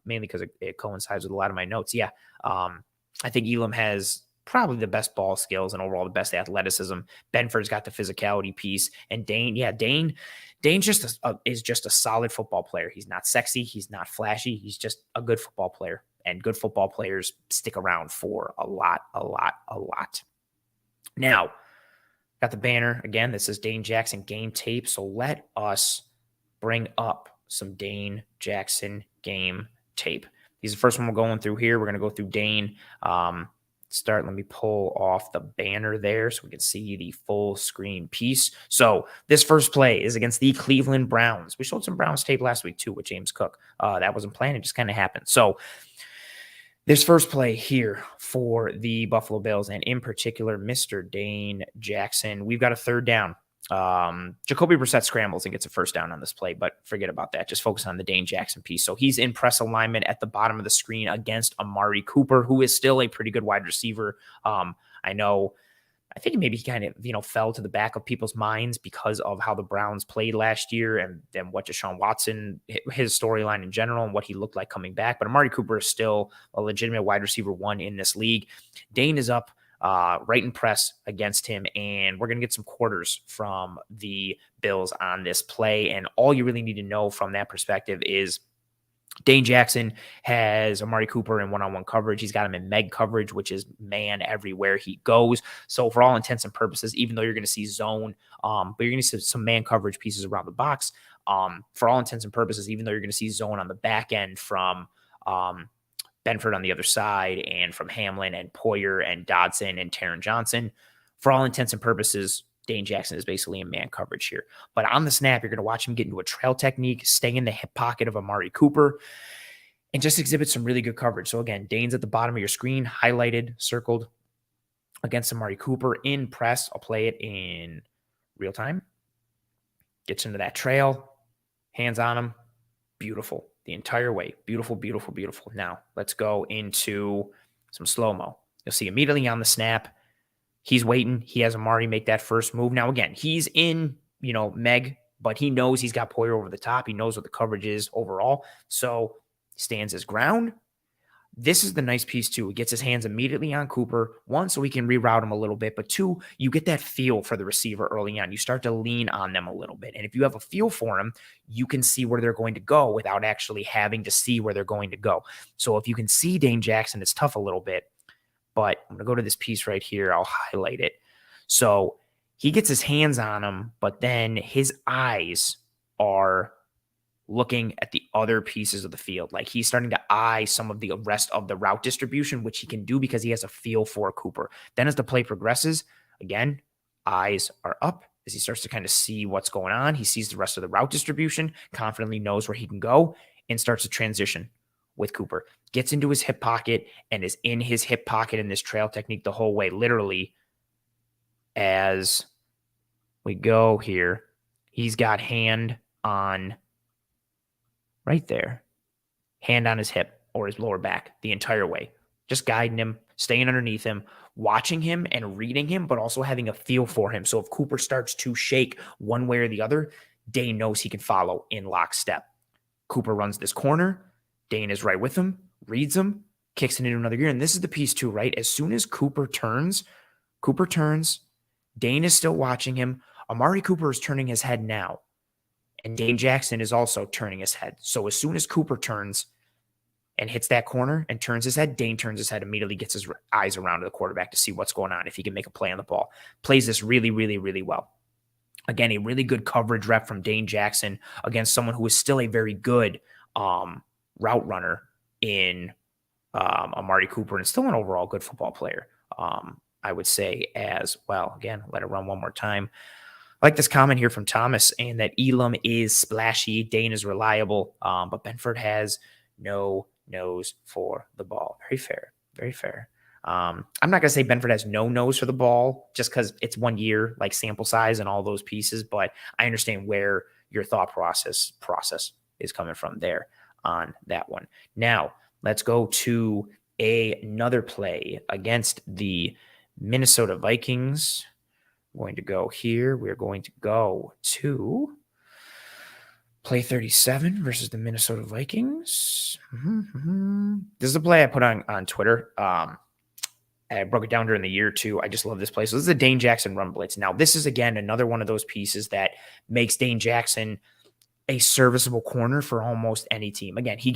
mainly because it coincides with a lot of my notes. Yeah. I think Elam has probably the best ball skills and overall the best athleticism. Benford's got the physicality piece, and Dane is just a solid football player. He's not sexy. He's not flashy. He's just a good football player, and good football players stick around for a lot. Now, got the banner again. This is Dane Jackson game tape. So let us bring up some Dane Jackson game tape. He's the first one we're going through here. We're going to go through Dane. Let me pull off the banner there so we can see the full screen piece. So this first play is against the Cleveland Browns. We showed some Browns tape last week too with James Cook. That wasn't planned. It just kind of happened. So this first play here for the Buffalo Bills, and in particular, Mr. Dane Jackson, we've got a 3rd down. Jacoby Brissett scrambles and gets a 1st down on this play, but forget about that. Just focus on the Dane Jackson piece. So he's in press alignment at the bottom of the screen against Amari Cooper, who is still a pretty good wide receiver. I know I think maybe he kind of, fell to the back of people's minds because of how the Browns played last year and then what Deshaun Watson, his storyline in general, and what he looked like coming back. But Amari Cooper is still a legitimate wide receiver 1 in this league. Dane is up right in press against him, and we're going to get some quarters from the Bills on this play. And all you really need to know from that perspective is Dane Jackson has Amari Cooper in one-on-one coverage. He's got him in Meg coverage, which is man everywhere he goes. So for all intents and purposes, even though you're going to see zone, but you're going to see some man coverage pieces around the box. For all intents and purposes, even though you're going to see zone on the back end from Benford on the other side and from Hamlin and Poyer and Dodson and Taron Johnson, for all intents and purposes, Dane Jackson is basically in man coverage here. But on the snap, you're going to watch him get into a trail technique, stay in the hip pocket of Amari Cooper, and just exhibit some really good coverage. So again, Dane's at the bottom of your screen, highlighted, circled against Amari Cooper in press. I'll play it in real time. Gets into that trail, hands on him. Beautiful. The entire way. Beautiful, beautiful, beautiful. Now, let's go into some slow-mo. You'll see immediately on the snap, he's waiting. He has Amari make that first move. Now, again, he's in, Meg, but he knows he's got Poyer over the top. He knows what the coverage is overall. So he stands his ground. This is the nice piece, too. He gets his hands immediately on Cooper. 1, so he can reroute him a little bit. But 2, you get that feel for the receiver early on. You start to lean on them a little bit. And if you have a feel for them, you can see where they're going to go without actually having to see where they're going to go. So if you can see Dane Jackson, it's tough a little bit. But I'm going to go to this piece right here. I'll highlight it. So he gets his hands on him, but then his eyes are looking at the other pieces of the field. Like he's starting to eye some of the rest of the route distribution, which he can do because he has a feel for Cooper. Then as the play progresses, again, eyes are up as he starts to kind of see what's going on. He sees the rest of the route distribution, confidently knows where he can go, and starts to transition with Cooper. Gets into his hip pocket and is in his hip pocket in this trail technique the whole way. Literally, as we go here, he's got hand on right there, hand on his hip or his lower back the entire way. Just guiding him, staying underneath him, watching him and reading him, but also having a feel for him. So if Cooper starts to shake one way or the other, Dane knows he can follow in lockstep. Cooper runs this corner. Dane is right with him, reads him, kicks it into another gear. And this is the piece too, right? As soon as Cooper turns, Dane is still watching him. Amari Cooper is turning his head now. And Dane Jackson is also turning his head. So as soon as Cooper turns and hits that corner and turns his head, Dane turns his head, immediately gets his eyes around to the quarterback to see what's going on, if he can make a play on the ball. Plays this really, really, really well. Again, a really good coverage rep from Dane Jackson against someone who is still a very good route runner in Amari Cooper and still an overall good football player, I would say as well. Again, let it run one more time. I like this comment here from Thomas, and that Elam is splashy, Dane is reliable, but Benford has no nose for the ball. Very fair, very fair. I'm not going to say Benford has no nose for the ball just because it's 1 year, like sample size and all those pieces, but I understand where your thought process is coming from there on that one. Now, let's go to another play against the Minnesota Vikings. Going to go here. We're going to go to play 37 versus the Minnesota Vikings. This is a play I put on Twitter. I broke it down during the year too. I just love this play. So this is a Dane Jackson run blitz. Now, this is, again, another one of those pieces that makes Dane Jackson a serviceable corner for almost any team. Again, he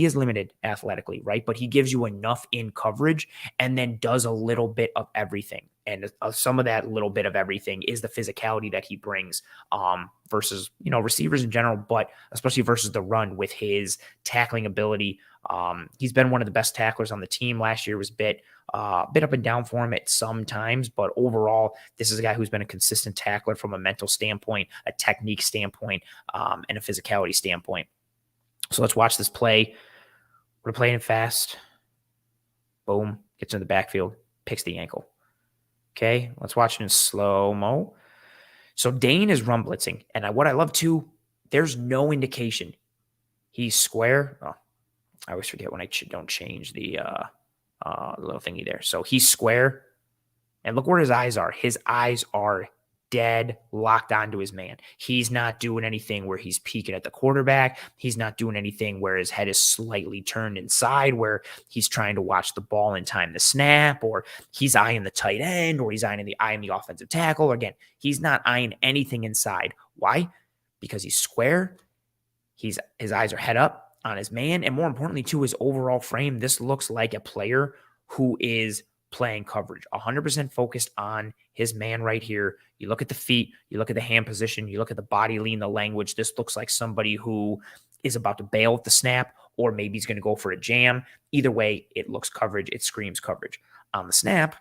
is limited athletically, right? But he gives you enough in coverage and then does a little bit of everything. And some of that little bit of everything is the physicality that he brings versus, receivers in general, but especially versus the run with his tackling ability. He's been one of the best tacklers on the team. Last year was a bit up and down for him at some times, but overall, this is a guy who's been a consistent tackler from a mental standpoint, a technique standpoint, and a physicality standpoint. So let's watch this play. We're playing fast. Boom. Gets in the backfield. Picks the ankle. Okay. Let's watch it in slow-mo. So Dane is run blitzing. And what I love too, there's no indication. He's square. Oh, I always forget when I don't change the little thingy there. So he's square. And look where his eyes are. His eyes are dead locked onto his man. He's not doing anything where he's peeking at the quarterback. He's not doing anything where his head is slightly turned inside, where he's trying to watch the ball and time the snap, or he's eyeing the tight end, or he's eyeing the offensive tackle. Again, he's not eyeing anything inside. Why? Because he's square. His eyes are head up on his man. And more importantly, to his overall frame, this looks like a player who is playing coverage, 100% focused on his man right here. You look at the feet, you look at the hand position, you look at the body lean, the language. This looks like somebody who is about to bail at the snap, or maybe he's going to go for a jam. Either way, it looks coverage. It screams coverage. On the snap,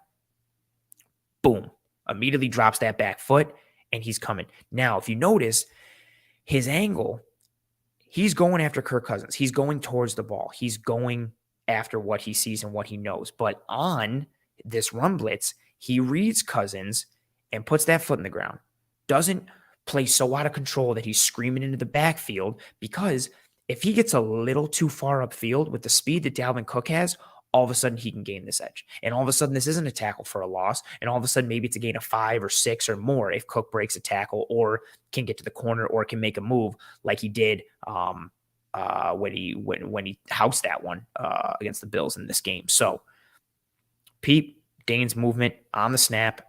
boom, immediately drops that back foot, and he's coming. Now, if you notice, his angle, he's going after Kirk Cousins. He's going towards the ball. He's going after what he sees and what he knows. But on this run blitz, he reads Cousins and puts that foot in the ground. Doesn't play so out of control that he's screaming into the backfield, because if he gets a little too far upfield with the speed that Dalvin Cook has, all of a sudden he can gain this edge. And all of a sudden this isn't a tackle for a loss. And all of a sudden maybe it's a gain of 5 or 6 or more if Cook breaks a tackle or can get to the corner or can make a move like he did when he housed that one against the Bills in this game. So Dane's movement on the snap,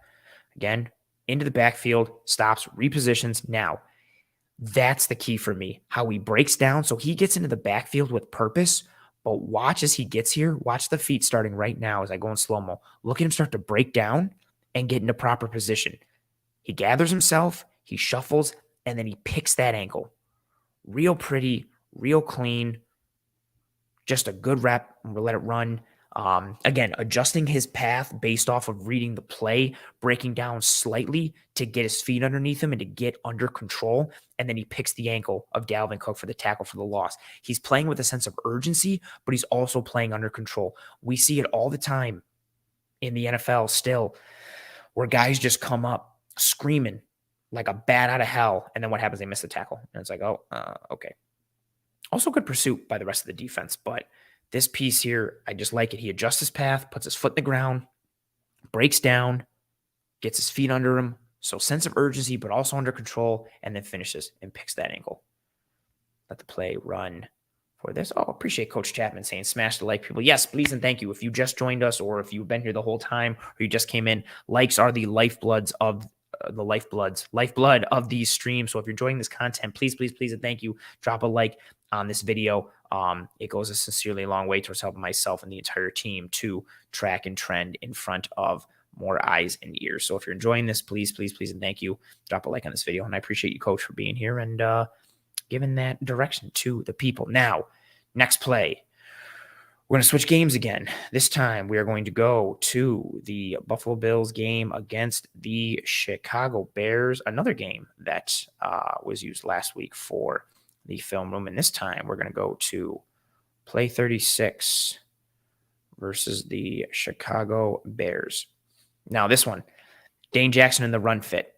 again, into the backfield, stops, repositions. Now, that's the key for me, how he breaks down. So he gets into the backfield with purpose, but watch as he gets here. Watch the feet starting right now as I go in slow-mo. Look at him start to break down and get into proper position. He gathers himself, he shuffles, and then he picks that ankle. Real pretty, real clean, just a good rep. We'll let it run. Again, adjusting his path based off of reading the play, breaking down slightly to get his feet underneath him and to get under control. And then he picks the ankle of Dalvin Cook for the tackle for the loss. He's playing with a sense of urgency, but he's also playing under control. We see it all the time in the NFL still, where guys just come up screaming like a bat out of hell. And then what happens? They miss the tackle. And it's like, okay. Also good pursuit by the rest of the defense, but this piece here, I just like it. He adjusts his path, puts his foot in the ground, breaks down, gets his feet under him. So sense of urgency, but also under control, and then finishes and picks that ankle. Let the play run for this. Oh, appreciate Coach Chapman saying smash the like, people. Yes, please and thank you. If you just joined us or if you've been here the whole time or you just came in, likes are the lifeblood of these streams. So if you're enjoying this content, please, and thank you. Drop a like on this video. It goes a sincerely long way towards helping myself and the entire team to track and trend in front of more eyes and ears. So if you're enjoying this, please, and thank you. Drop a like on this video. And I appreciate you, Coach, for being here and giving that direction to the people. Now, next play. We're going to switch games again. This time we are going to go to the Buffalo Bills game against the Chicago Bears, another game that was used last week for the film room. And this time we're going to go to play 36 versus the Chicago Bears. Now this one, Dane Jackson in the run fit.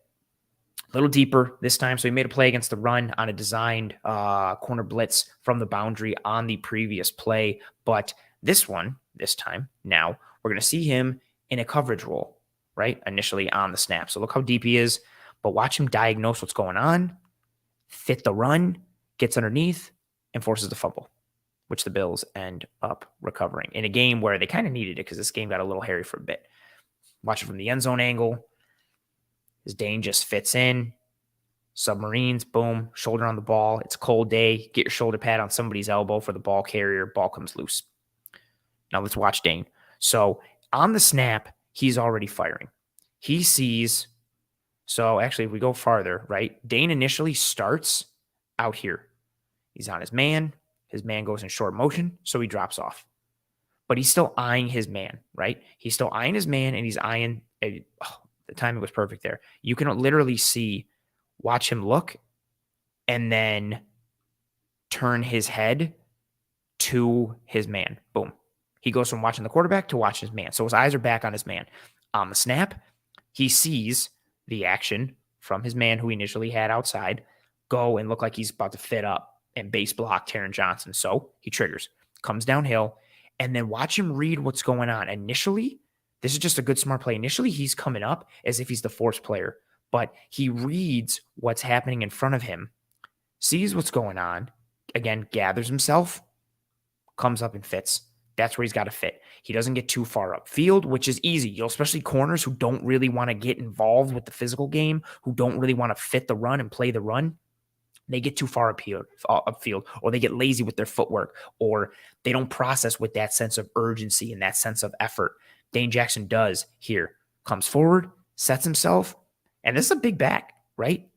A little deeper this time. So he made a play against the run on a designed corner blitz from the boundary on the previous play. But this time, now, we're going to see him in a coverage role, right? Initially on the snap. So look how deep he is. But watch him diagnose what's going on, fit the run, gets underneath, and forces the fumble, which the Bills end up recovering in a game where they kind of needed it because this game got a little hairy for a bit. Watch it from the end zone angle. His Dane just fits in. Submarines, boom, shoulder on the ball. It's a cold day. Get your shoulder pad on somebody's elbow for the ball carrier. Ball comes loose. Now let's watch Dane. So on the snap, he's already firing. He sees. So actually, if we go farther, right? Dane initially starts out here. He's on his man. His man goes in short motion, so he drops off. But he's still eyeing his man, right? He's still eyeing his man, and he's eyeing. The timing was perfect there. You can literally watch him look, and then turn his head to his man. Boom. He goes from watching the quarterback to watching his man. So his eyes are back on his man. On the snap, he sees the action from his man who he initially had outside go and look like he's about to fit up and base block Taron Johnson. So he triggers, comes downhill, and then watch him read what's going on. Initially, This is just a good, smart play. Initially, he's coming up as if he's the force player, but he reads what's happening in front of him, sees what's going on, again, gathers himself, comes up and fits. That's where he's got to fit. He doesn't get too far upfield, which is easy. Especially corners who don't really want to get involved with the physical game, who don't really want to fit the run and play the run. They get too far upfield, or they get lazy with their footwork, or they don't process with that sense of urgency and that sense of effort. Dane Jackson does here. Comes forward, sets himself, and this is a big back, right?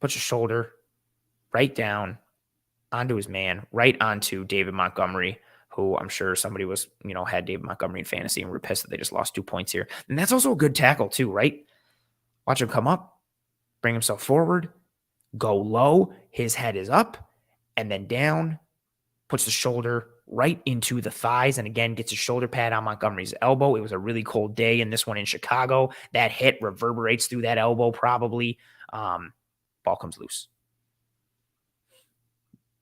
Puts your shoulder right down onto his man, right onto David Montgomery, who I'm sure somebody was, had David Montgomery in fantasy and were pissed that they just lost 2 points here. And that's also a good tackle too, right? Watch him come up, bring himself forward, go low, his head is up, and then down, puts the shoulder right into the thighs, and again, gets his shoulder pad on Montgomery's elbow. It was a really cold day in this one in Chicago. That hit reverberates through that elbow probably. Ball comes loose.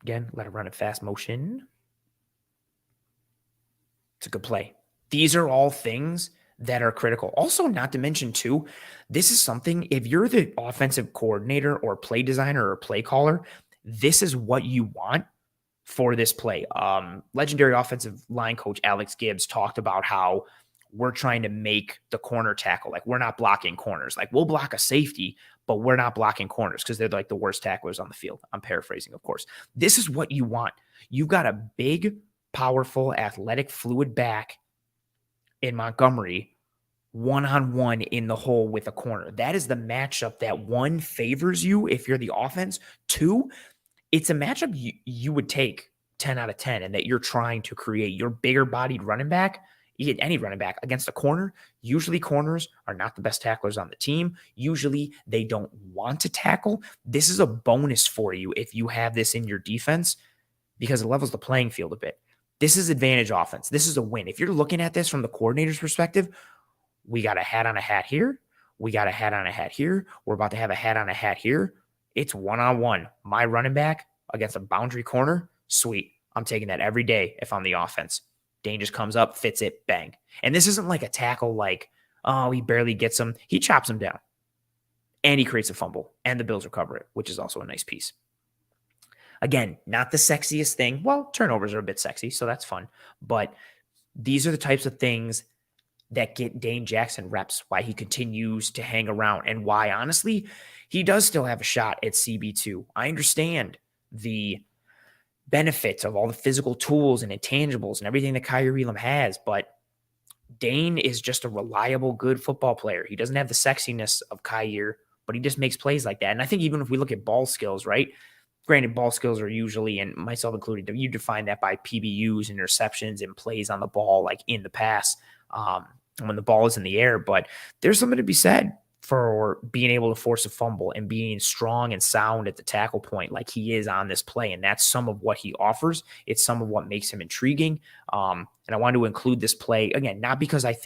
Again, let it run in fast motion. It's a good play. These are all things that are critical. Also, not to mention too, this is something, if you're the offensive coordinator or play designer or play caller, this is what you want for this play. Legendary offensive line coach Alex Gibbs talked about how we're trying to make the corner tackle. Like, we're not blocking corners. Like, we'll block a safety, but we're not blocking corners because they're like the worst tacklers on the field. I'm paraphrasing, of course. This is what you want. You've got a big, powerful, athletic, fluid back in Montgomery, one-on-one in the hole with a corner. That is the matchup that, one, favors you if you're the offense. Two, it's a matchup you would take 10 out of 10 and that you're trying to create. Your bigger-bodied running back, you get any running back against a corner. Usually corners are not the best tacklers on the team. Usually they don't want to tackle. This is a bonus for you if you have this in your defense because it levels the playing field a bit. This is advantage offense. This is a win. If you're looking at this from the coordinator's perspective, we got a hat on a hat here. We got a hat on a hat here. We're about to have a hat on a hat here. It's one-on-one. My running back against a boundary corner, sweet. I'm taking that every day if I'm the offense. Dane just comes up, fits it, bang. And this isn't like a tackle like, oh, he barely gets him. He chops him down. And he creates a fumble. And the Bills recover it, which is also a nice piece. Again, not the sexiest thing. Well, turnovers are a bit sexy, so that's fun. But these are the types of things that get Dane Jackson reps, why he continues to hang around, and why, honestly, he does still have a shot at CB2. I understand the benefits of all the physical tools and intangibles and everything that Kaiir Elam has, but Dane is just a reliable, good football player. He doesn't have the sexiness of Kaiir, but he just makes plays like that. And I think even if we look at ball skills, right? Granted, ball skills are usually, and myself included, you define that by PBUs, interceptions, and plays on the ball, like in the pass, when the ball is in the air. But there's something to be said for being able to force a fumble and being strong and sound at the tackle point like he is on this play. And that's some of what he offers. It's some of what makes him intriguing. And I want to include this play, again, not because I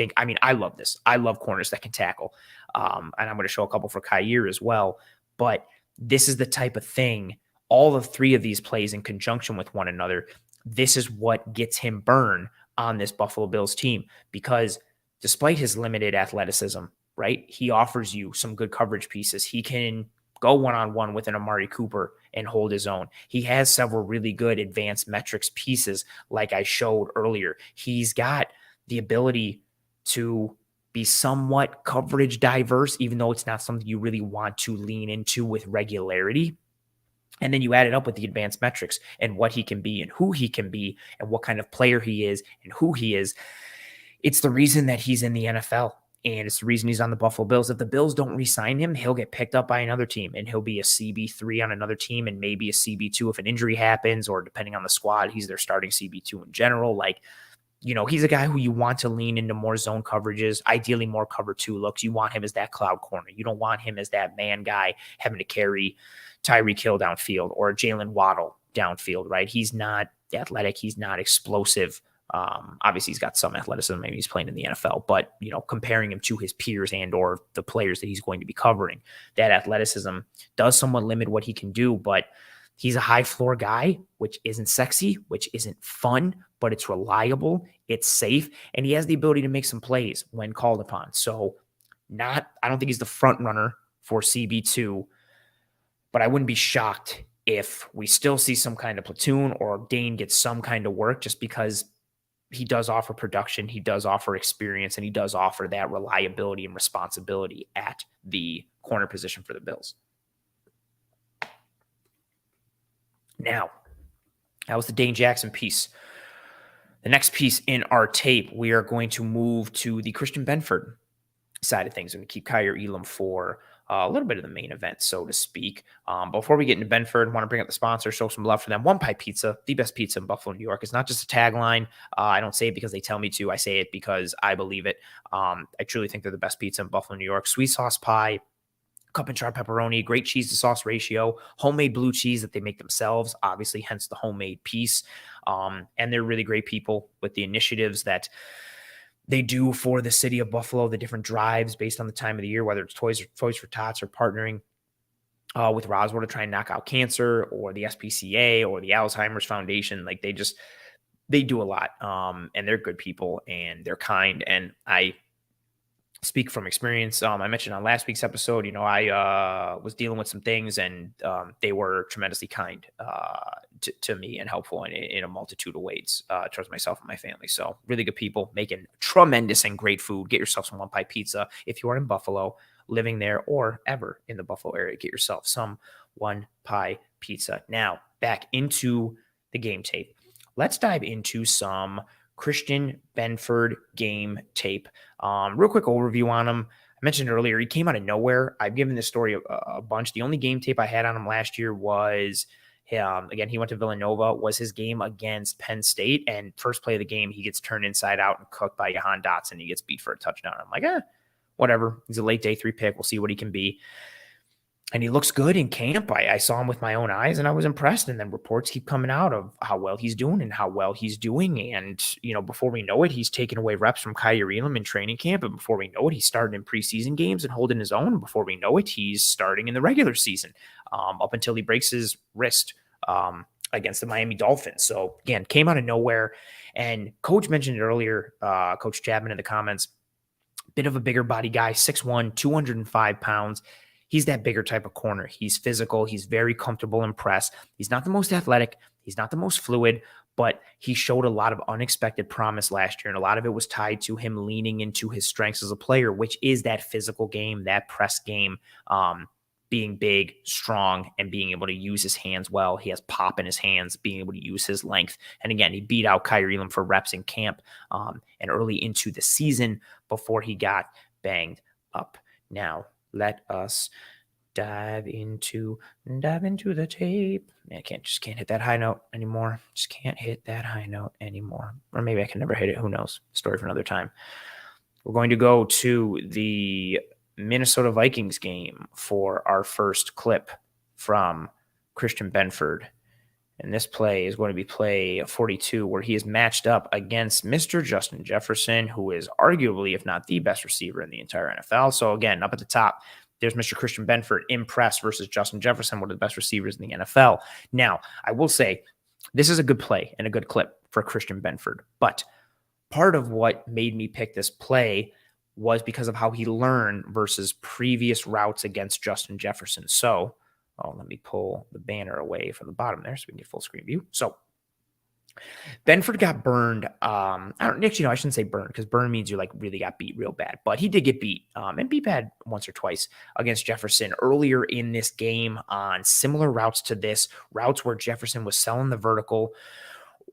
love this. I love corners that can tackle. And I'm going to show a couple for Kaiir as well. But this is the type of thing, all of three of these plays in conjunction with one another, this is what gets him burn on this Buffalo Bills team, because despite his limited athleticism, right, he offers you some good coverage pieces. He can go one-on-one with an Amari Cooper and hold his own. He has several really good advanced metrics pieces like I showed earlier. He's got the ability to be somewhat coverage diverse, even though it's not something you really want to lean into with regularity. And then you add it up with the advanced metrics and what he can be and who he can be and what kind of player he is and who he is. It's the reason that he's in the NFL. And it's the reason he's on the Buffalo Bills. If the Bills don't re-sign him, he'll get picked up by another team and he'll be a CB3 on another team and maybe a CB2 if an injury happens, or depending on the squad, he's their starting CB2 in general. Like, he's a guy who you want to lean into more zone coverages, ideally more cover 2 looks. You want him as that cloud corner. You don't want him as that man guy having to carry Tyreek Hill downfield or Jalen Waddle downfield, right? He's not athletic. He's not explosive. Obviously he's got some athleticism. Maybe he's playing in the NFL, but comparing him to his peers and or the players that he's going to be covering, that athleticism does somewhat limit what he can do, but He's a high floor guy, which isn't sexy, which isn't fun, but it's reliable, it's safe, and he has the ability to make some plays when called upon. So I don't think he's the front runner for CB2, but I wouldn't be shocked if we still see some kind of platoon or Dane gets some kind of work, just because he does offer production, he does offer experience, and he does offer that reliability and responsibility at the corner position for the Bills. Now, that was the Dane Jackson piece. The next piece in our tape, we are going to move to the Christian Benford side of things. We're going to keep Kaiir Elam for a little bit of the main event, so to speak. Before we get into Benford, I want to bring up the sponsor, show some love for them. One Pie Pizza, the best pizza in Buffalo, New York. It's not just a tagline. I don't say it because they tell me to. I say it because I believe it. I truly think they're the best pizza in Buffalo, New York. Sweet sauce pie, cup and char pepperoni, great cheese to sauce ratio, homemade blue cheese that they make themselves, obviously, hence the homemade piece. And they're really great people with the initiatives that they do for the city of Buffalo, the different drives based on the time of the year, whether it's Toys for Tots or partnering with Roswell to try and knock out cancer, or the SPCA or the Alzheimer's Foundation. Like, they do a lot, and they're good people and they're kind. And I speak from experience. I mentioned on last week's episode, I was dealing with some things, and they were tremendously kind to me and helpful in a multitude of ways towards myself and my family. So really good people making tremendous and great food. Get yourself some One Pie Pizza. If you are in Buffalo, living there, or ever in the Buffalo area, get yourself some One Pie Pizza. Now, back into the game tape. Let's dive into some Christian Benford game tape. Real quick overview on him. I mentioned earlier, he came out of nowhere. I've given this story a bunch. The only game tape I had on him last year was, again, he went to Villanova, was his game against Penn State. And first play of the game, he gets turned inside out and cooked by Jahan Dotson. He gets beat for a touchdown. I'm like, whatever. He's a late day 3 pick. We'll see what he can be. And he looks good in camp. I saw him with my own eyes, and I was impressed. And then reports keep coming out of how well he's doing and how well he's doing. And, before we know it, he's taking away reps from Kaiir Elam in training camp. And before we know it, he's starting in preseason games and holding his own. And before we know it, he's starting in the regular season up until he breaks his wrist against the Miami Dolphins. So, again, came out of nowhere. And Coach mentioned it earlier, Coach Chapman in the comments, bit of a bigger body guy, 6'1", 205 pounds. He's that bigger type of corner. He's physical. He's very comfortable in press. He's not the most athletic. He's not the most fluid, but he showed a lot of unexpected promise last year. And a lot of it was tied to him leaning into his strengths as a player, which is that physical game, that press game, being big, strong, and being able to use his hands well. He has pop in his hands, being able to use his length. And again, he beat out Kaiir Elam for reps in camp and early into the season before he got banged up. Now, let us dive into the tape. Man, I just can't hit that high note anymore. Just can't hit that high note anymore. Or maybe I can never hit it. Who knows? Story for another time. We're going to go to the Minnesota Vikings game for our first clip from Christian Benford. And this play is going to be play 42, where he is matched up against Mr. Justin Jefferson, who is arguably, if not the best receiver in the entire NFL. So again, up at the top, there's Mr. Christian Benford in press versus Justin Jefferson, one of the best receivers in the NFL. Now, I will say, this is a good play and a good clip for Christian Benford. But part of what made me pick this play was because of how he learned versus previous routes against Justin Jefferson. So, let me pull the banner away from the bottom there so we can get full screen view. So Benford got burned. I shouldn't say burned, because burn means you really got beat real bad, but he did get beat and beat bad once or twice against Jefferson earlier in this game on similar routes to this, routes where Jefferson was selling the vertical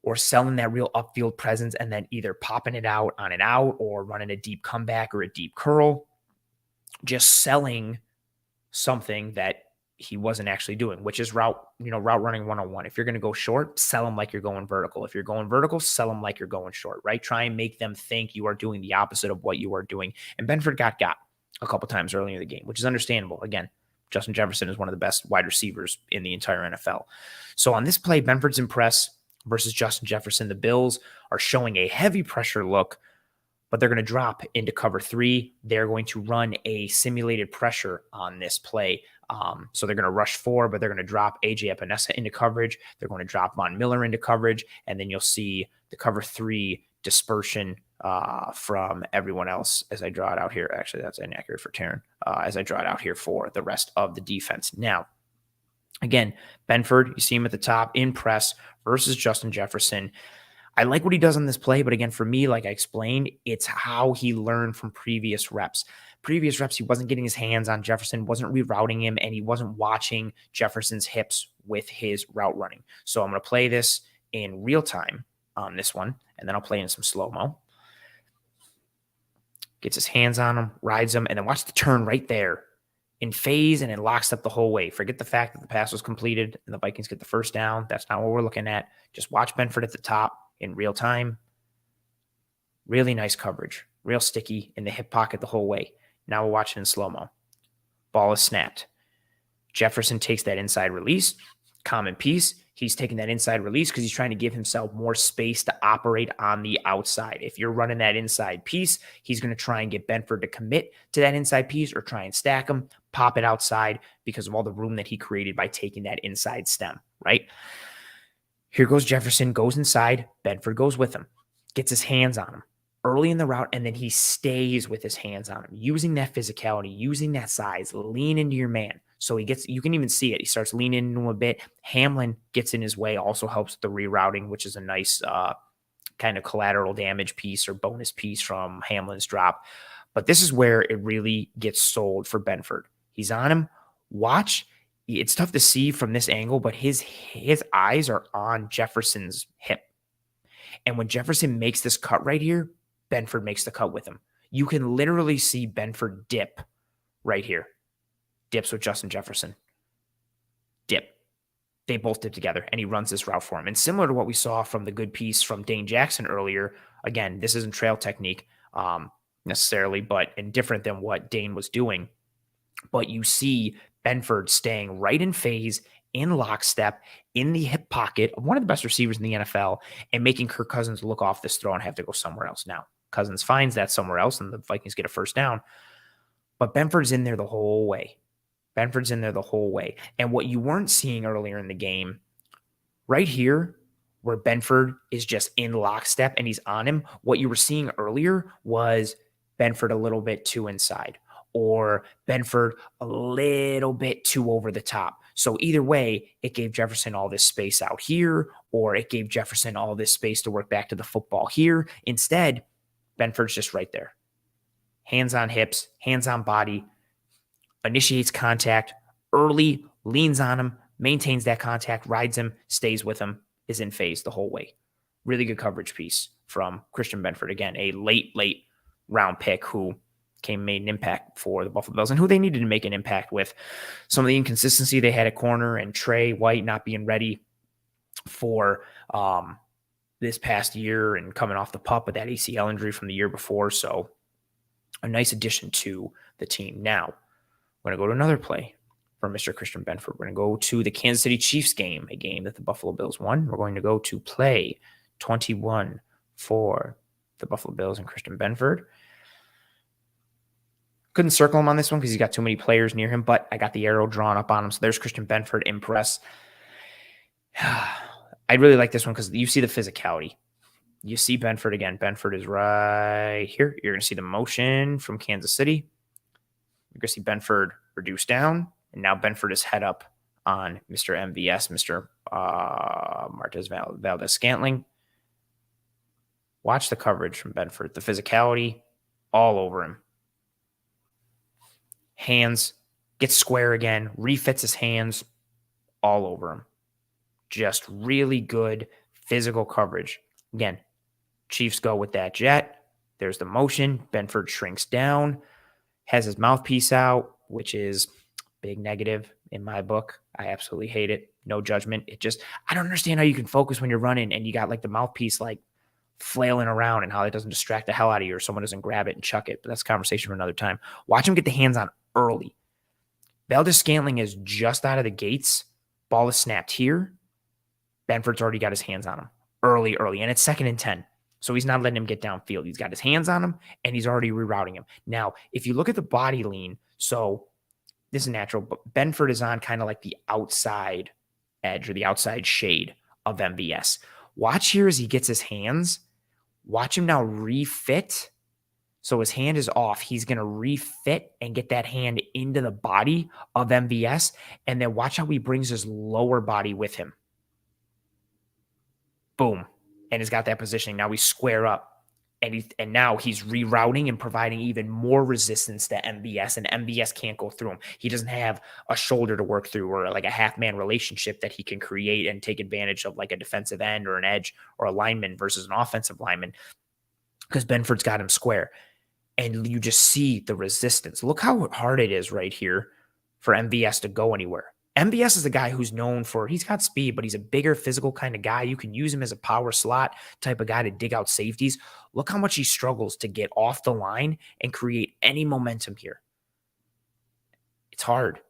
or selling that real upfield presence and then either popping it out on an out or running a deep comeback or a deep curl, just selling something that he wasn't actually doing, which is route running 101. If you're going to go short, sell them like you're going vertical. If you're going vertical, sell them like you're going short, right? Try and make them think you are doing the opposite of what you are doing. And Benford got a couple times early in the game, which is understandable. Again, Justin Jefferson is one of the best wide receivers in the entire NFL. So on this play, Benford's in press versus Justin Jefferson. The Bills are showing a heavy pressure look, but they're going to drop into cover 3. They're going to run a simulated pressure on this play So they're going to rush 4, but they're going to drop AJ Epinesa into coverage. They're going to drop Von Miller into coverage. And then you'll see the cover 3 dispersion from everyone else as I draw it out here. Actually, that's inaccurate for Taryn. As I draw it out here for the rest of the defense. Now, again, Benford, you see him at the top in press versus Justin Jefferson. I like what he does on this play, but again, for me, like I explained, it's how he learned from previous reps. Previous reps, he wasn't getting his hands on Jefferson, wasn't rerouting him, and he wasn't watching Jefferson's hips with his route running. So I'm going to play this in real time on this one, and then I'll play in some slow-mo. Gets his hands on him, rides him, and then watch the turn right there in phase, and it locks up the whole way. Forget the fact that the pass was completed and the Vikings get the first down. That's not what we're looking at. Just watch Benford at the top in real time. Really nice coverage. Real sticky in the hip pocket the whole way. Now we're watching in slow-mo. Ball is snapped. Jefferson takes that inside release. Common piece. He's taking that inside release because he's trying to give himself more space to operate on the outside. If you're running that inside piece, he's going to try and get Benford to commit to that inside piece or try and stack him, pop it outside because of all the room that he created by taking that inside stem, right? Here goes Jefferson, goes inside. Benford goes with him, gets his hands on him early in the route, and then he stays with his hands on him, using that physicality, using that size, lean into your man. So he gets, you can even see it. He starts leaning into him a bit. Hamlin gets in his way, also helps with the rerouting, which is a nice kind of collateral damage piece or bonus piece from Hamlin's drop. But this is where it really gets sold for Benford. He's on him. Watch. It's tough to see from this angle, but his eyes are on Jefferson's hip. And when Jefferson makes this cut right here, Benford makes the cut with him. You can literally see Benford dip right here. Dips with Justin Jefferson. Dip. They both dip together, and he runs this route for him. And similar to what we saw from the good piece from Dane Jackson earlier, again, this isn't trail technique necessarily, but and different than what Dane was doing. But you see Benford staying right in phase, in lockstep, in the hip pocket of one of the best receivers in the NFL, and making Kirk Cousins look off this throw and have to go somewhere else. Now, Cousins finds that somewhere else, and the Vikings get a first down. But Benford's in there the whole way. Benford's in there the whole way. And what you weren't seeing earlier in the game, right here, where Benford is just in lockstep and he's on him, what you were seeing earlier was Benford a little bit too inside, or Benford a little bit too over the top. So either way, it gave Jefferson all this space out here, or it gave Jefferson all this space to work back to the football here. Instead, Benford's just right there. Hands on hips, hands on body, initiates contact early, leans on him, maintains that contact, rides him, stays with him, is in phase the whole way. Really good coverage piece from Christian Benford. Again, a late round pick who made an impact for the Buffalo Bills and who they needed to make an impact with some of the inconsistency they had at corner and Trey White not being ready for this past year and coming off the pup with that ACL injury from the year before. So a nice addition to the team. Now, we're going to go to another play for Mr. Christian Benford. We're going to go to the Kansas City Chiefs game, a game that the Buffalo Bills won. We're going to go to play 21 for the Buffalo Bills and Christian Benford. Couldn't circle him on this one because he's got too many players near him, but I got the arrow drawn up on him. So there's Christian Benford in press. I really like this one because you see the physicality. You see Benford again. Benford is right here. You're going to see the motion from Kansas City. You're going to see Benford reduce down, and now Benford is head up on Mr. MVS, Mr. Martez Valdez-Scantling. Watch the coverage from Benford. The physicality all over him. Hands, gets square again, refits his hands all over him. Just really good physical coverage. Again, Chiefs go with that jet. There's the motion. Benford shrinks down, has his mouthpiece out, which is big negative in my book. I absolutely hate it. No judgment. I don't understand how you can focus when you're running and you got like the mouthpiece like flailing around and how it doesn't distract the hell out of you or someone doesn't grab it and chuck it. But that's a conversation for another time. Watch him get the hands on early. Valdez-Scantling is just out of the gates. Ball is snapped here. Benford's already got his hands on him early, and it's 2nd and 10. So he's not letting him get downfield. He's got his hands on him, and he's already rerouting him. Now, if you look at the body lean, so This is natural, but Benford is on kind of like the outside edge or the outside shade of MVS. Watch here as he gets his hands. Watch him now refit. So his hand is off. He's going to refit and get that hand into the body of MVS. And then watch how he brings his lower body with him. Boom. And he's got that positioning. Now we square up. And now he's rerouting and providing even more resistance to MVS, and MVS can't go through him. He doesn't have a shoulder to work through or like a half-man relationship that he can create and take advantage of, like a defensive end or an edge or a lineman versus an offensive lineman, because Benford's got him square. And you just see the resistance. Look how hard it is right here for MVS to go anywhere. MVS is a guy who's known for, he's got speed, but he's a bigger physical kind of guy. You can use him as a power slot type of guy to dig out safeties. Look how much he struggles to get off the line and create any momentum here. It's hard.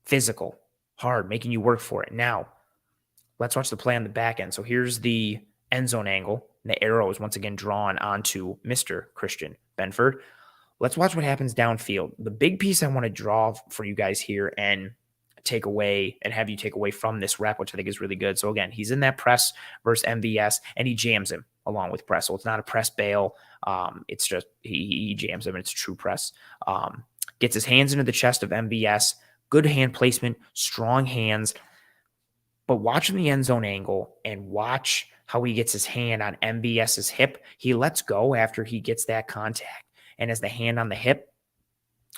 Physical. Hard. Making you work for it. Now, let's watch the play on the back end. So here's the end zone angle. And the arrow is once again drawn onto Mr. Christian Benford. Let's watch what happens downfield. The big piece I want to draw for you guys here and take away and have you take away from this rep, which I think is really good. So again, he's in that press versus MVS and he jams him along with press. So it's not a press bail. It's just he jams him and it's a true press. Gets his hands into the chest of MVS. Good hand placement, strong hands. But watch in the end zone angle and watch how he gets his hand on MVS's hip. He lets go after he gets that contact. And as the hand on the hip,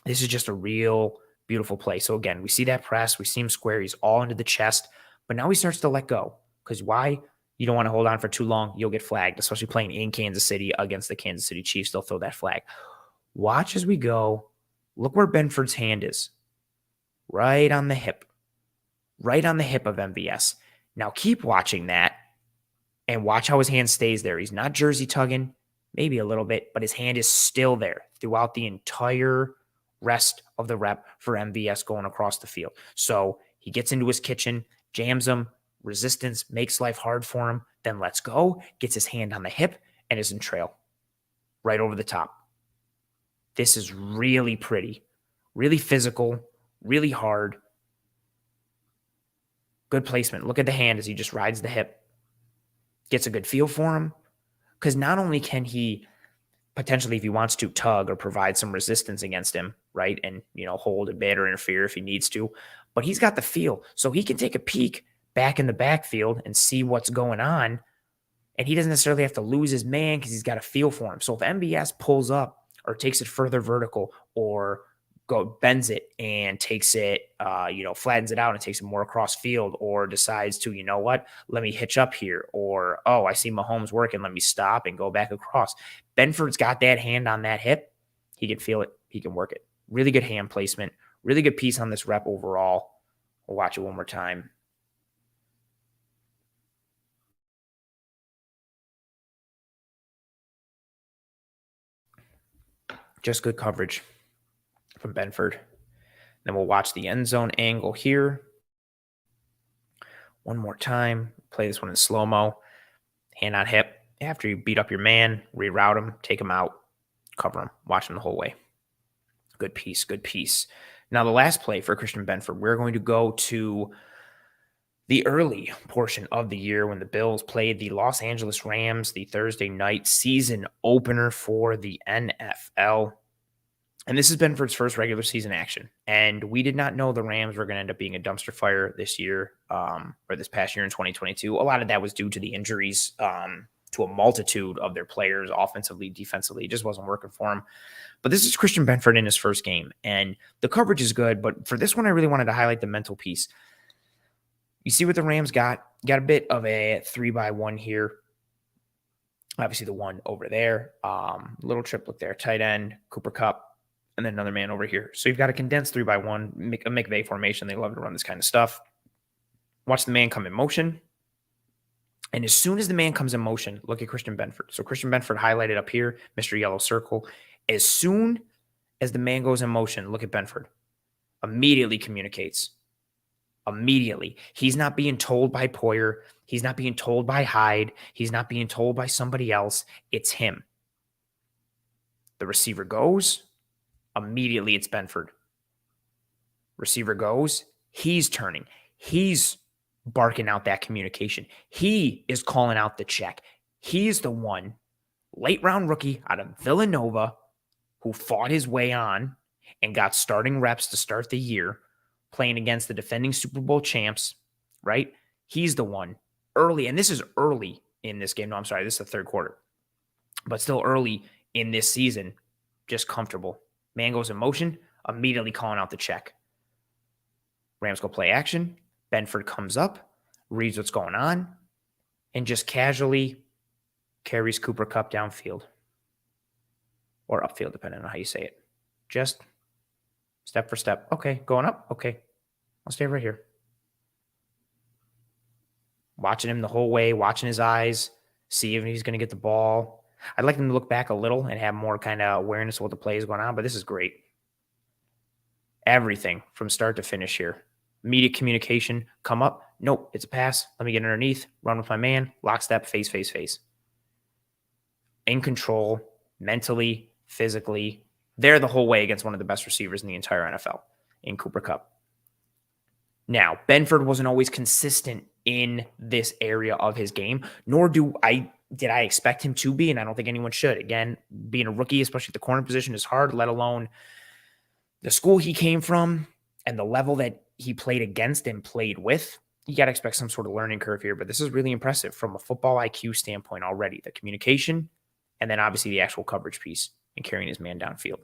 this is just a real beautiful play. So again, we see that press. We see him square. He's all into the chest. But now he starts to let go. Because why? You don't want to hold on for too long. You'll get flagged, especially playing in Kansas City against the Kansas City Chiefs. They'll throw that flag. Watch as we go. Look where Benford's hand is. Right on the hip. Right on the hip of MVS. Now keep watching that. And watch how his hand stays there. He's not jersey tugging. Maybe a little bit. But his hand is still there throughout the entire rest of the rep for MVS going across the field. So he gets into his kitchen, jams him, resistance, makes life hard for him, then lets go, gets his hand on the hip, and is in trail. Right over the top. This is really pretty, really physical, really hard. Good placement. Look at the hand as he just rides the hip. Gets a good feel for him. Because not only can he potentially, if he wants to, tug or provide some resistance against him, right? And, hold a bit or interfere if he needs to. But he's got the feel. So he can take a peek back in the backfield and see what's going on. And he doesn't necessarily have to lose his man because he's got a feel for him. So if MVS pulls up or takes it further vertical or bends it and takes it, flattens it out and takes it more across field, or decides to, let me hitch up here, or, I see Mahomes working, let me stop and go back across. Benford's got that hand on that hip. He can feel it. He can work it. Really good hand placement. Really good piece on this rep overall. We'll watch it one more time. Just good coverage from Benford. Then we'll watch the end zone angle here. One more time. Play this one in slow-mo. Hand on hip. After you beat up your man, reroute him, take him out, cover him, watch him the whole way. Good piece, good piece. Now the last play for Christian Benford, we're going to go to the early portion of the year when the Bills played the Los Angeles Rams, the Thursday night season opener for the NFL. And this has Benford's first regular season action. And we did not know the Rams were going to end up being a dumpster fire this year, or this past year in 2022. A lot of that was due to the injuries to a multitude of their players, offensively, defensively. It just wasn't working for them. But this is Christian Benford in his first game. And the coverage is good. But for this one, I really wanted to highlight the mental piece. You see what the Rams got. Got a bit of a 3-by-1 here. Obviously, the one over there. Little triplet there. Tight end, Cooper Kupp. And then another man over here. So you've got a condensed 3-by-1, a McVay formation. They love to run this kind of stuff. Watch the man come in motion. And as soon as the man comes in motion, look at Christian Benford. So Christian Benford highlighted up here, Mr. Yellow Circle. As soon as the man goes in motion, look at Benford. Immediately communicates. Immediately. He's not being told by Poyer. He's not being told by Hyde. He's not being told by somebody else. It's him. The receiver goes. Immediately it's Benford. Receiver goes, he's turning. He's barking out that communication. He is calling out the check. He's the one, late round rookie out of Villanova, who fought his way on and got starting reps to start the year, playing against the defending Super Bowl champs, right? He's the one early, and this is early in this game. No, I'm sorry, this is the third quarter, but still early in this season, just comfortable. Man goes in motion, immediately calling out the check. Rams go play action. Benford comes up, reads what's going on, and just casually carries Cooper Kupp downfield or upfield, depending on how you say it. Just step for step. Okay, going up. Okay, I'll stay right here. Watching him the whole way, watching his eyes, see if he's going to get the ball. I'd like him to look back a little and have more kind of awareness of what the play is going on, but this is great. Everything from start to finish here. Immediate communication, come up. Nope, it's a pass. Let me get underneath, run with my man, lockstep, face, face, face. In control, mentally, physically. They're the whole way against one of the best receivers in the entire NFL in Cooper Kupp. Now, Benford wasn't always consistent in this area of his game, nor did I expect him to be, and I don't think anyone should. Again, being a rookie, especially at the corner position, is hard, let alone the school he came from and the level that he played against and played with. You got to expect some sort of learning curve here, but this is really impressive from a football IQ standpoint already. The communication, and then obviously the actual coverage piece and carrying his man downfield.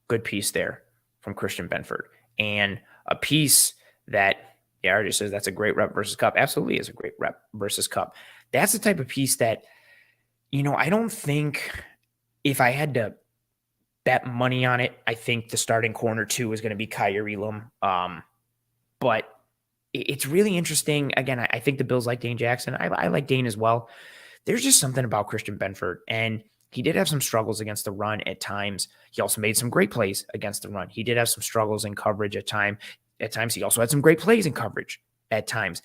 Good piece there from Christian Benford. And a piece that, yeah, already says that's a great rep versus Kupp. Absolutely is a great rep versus Kupp. That's the type of piece that, I don't think if I had to bet money on it, I think the starting corner 2 is going to be Kaiir Elam. But it's really interesting. Again, I think the Bills like Dane Jackson. I like Dane as well. There's just something about Christian Benford, and he did have some struggles against the run at times. He also made some great plays against the run. He did have some struggles in coverage at times. At times, he also had some great plays in coverage at times.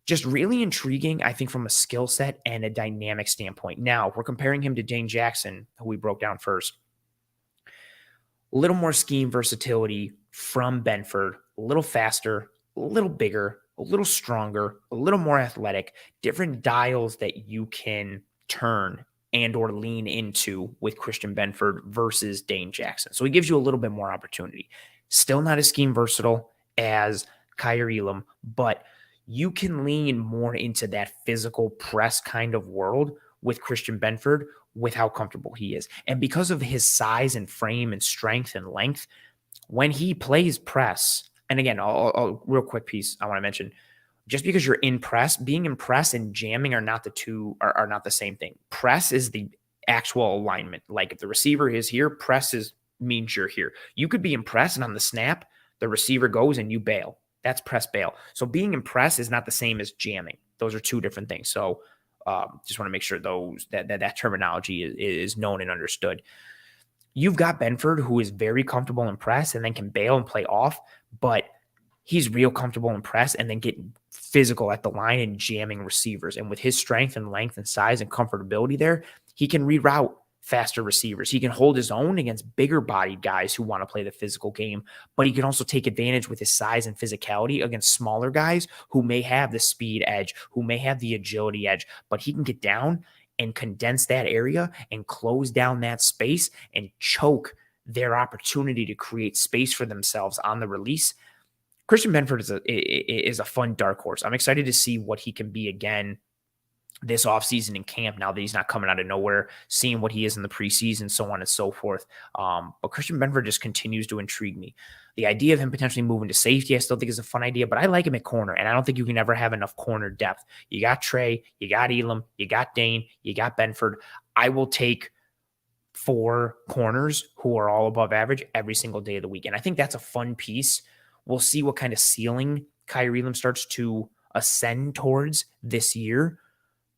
Just really intriguing, I think, from a skill set and a dynamic standpoint. Now, we're comparing him to Dane Jackson, who we broke down first. A little more scheme versatility from Benford, a little faster, a little bigger, a little stronger, a little more athletic, different dials that you can turn and or lean into with Christian Benford versus Dane Jackson. So he gives you a little bit more opportunity. Still not as scheme versatile as Kaiir Elam, but you can lean more into that physical press kind of world with Christian Benford with how comfortable he is. And because of his size and frame and strength and length, when he plays press, and again, I'll real quick piece I want to mention, just because you're in press, being in press and jamming are not the same thing. Press is the actual alignment. Like if the receiver is here, press means you're here. You could be in press and on the snap, the receiver goes and you bail. That's press bail. So being in press is not the same as jamming. Those are two different things. So just want to make sure that terminology is known and understood. You've got Benford, who is very comfortable in press and then can bail and play off, but he's real comfortable in press and then getting physical at the line and jamming receivers. And with his strength and length and size and comfortability there, he can reroute faster receivers. He can hold his own against bigger bodied guys who want to play the physical game, but he can also take advantage with his size and physicality against smaller guys who may have the speed edge, who may have the agility edge, but he can get down and condense that area and close down that space and choke their opportunity to create space for themselves on the release. Christian Benford is a fun dark horse. I'm excited to see what he can be again this offseason in camp now that he's not coming out of nowhere, seeing what he is in the preseason, so on and so forth. But Christian Benford just continues to intrigue me. The idea of him potentially moving to safety, I still think is a fun idea, but I like him at corner, and I don't think you can ever have enough corner depth. You got Trey, you got Elam, you got Dane, you got Benford. I will take 4 corners who are all above average every single day of the week, and I think that's a fun piece. We'll see what kind of ceiling Kaiir Elam starts to ascend towards this year.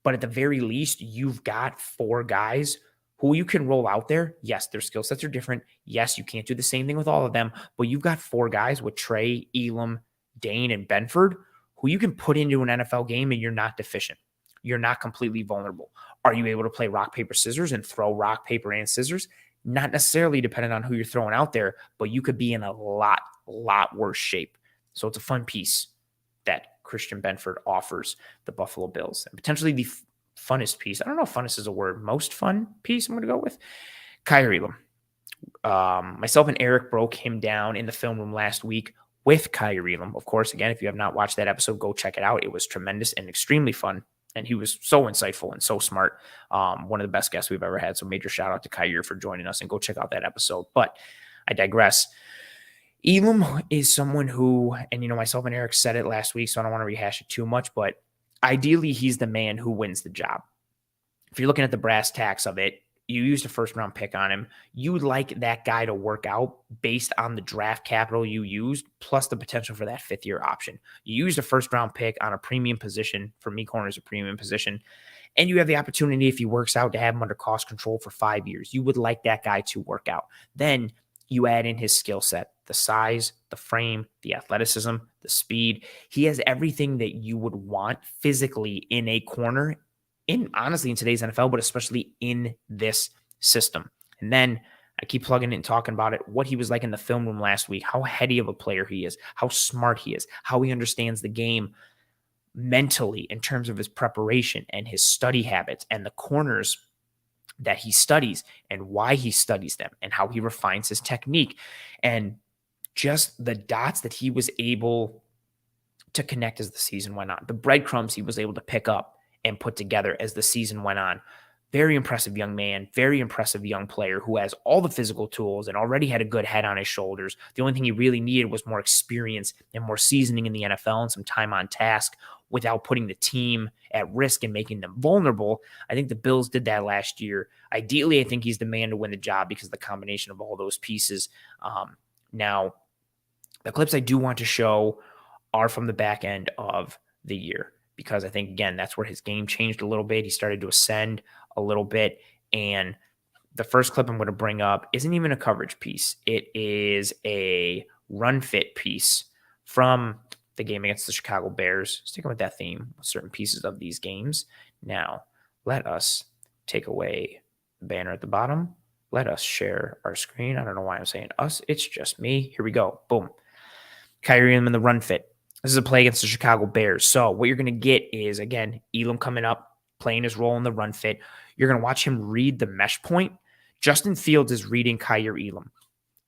But at the very least, you've got 4 guys who you can roll out there. Yes, their skill sets are different. Yes, you can't do the same thing with all of them, but you've got 4 guys with Trey, Elam, Dane, and Benford who you can put into an NFL game and you're not deficient. You're not completely vulnerable. Are you able to play rock, paper, scissors and throw rock, paper, and scissors? Not necessarily depending on who you're throwing out there, but you could be in a lot worse shape. So it's a fun piece that Christian Benford offers the Buffalo Bills, and potentially the funnest piece. I don't know if funnest is a word. Most fun piece I'm going to go with Kaiir Elam. Myself and Eric broke him down in the film room last week with Kaiir Elam. Of course, again, if you have not watched that episode, go check it out. It was tremendous and extremely fun. And he was so insightful and so smart. One of the best guests we've ever had. So major shout out to Kaiir for joining us, and go check out that episode. But I digress. Elam is someone who, and myself and Eric said it last week, so I don't want to rehash it too much, but ideally he's the man who wins the job. If you're looking at the brass tacks of it, you used a first round pick on him. You would like that guy to work out based on the draft capital you used, plus the potential for that 5th-year option. You used a first round pick on a premium position. For me, corner is a premium position. And you have the opportunity, if he works out, to have him under cost control for 5 years. You would like that guy to work out. Then you add in his skill set, the size, the frame, the athleticism, the speed. He has everything that you would want physically in a corner, honestly in today's NFL, but especially in this system. And then I keep plugging it and talking about it, what he was like in the film room last week, how heady of a player he is, how smart he is, how he understands the game mentally in terms of his preparation and his study habits and the corners that he studies and why he studies them and how he refines his technique and just the dots that he was able to connect as the season went on, the breadcrumbs he was able to pick up and put together as the season went on. Very impressive young man, very impressive young player who has all the physical tools and already had a good head on his shoulders. The only thing he really needed was more experience and more seasoning in the NFL and some time on task without putting the team at risk and making them vulnerable. I think the Bills did that last year. Ideally, I think he's the man to win the job because of the combination of all those pieces. Now, the clips I do want to show are from the back end of the year, because I think, again, that's where his game changed a little bit. He started to ascend a little bit. And the first clip I'm going to bring up isn't even a coverage piece. It is a run fit piece from the game against the Chicago Bears. Sticking with that theme with certain pieces of these games. Now, let us take away the banner at the bottom. Let us share our screen. I don't know why I'm saying us. It's just me. Here we go. Boom. Kaiir Elam in the run fit. This is a play against the Chicago Bears. So what you're going to get is, again, Elam coming up, playing his role in the run fit. You're going to watch him read the mesh point. Justin Fields is reading Kaiir Elam.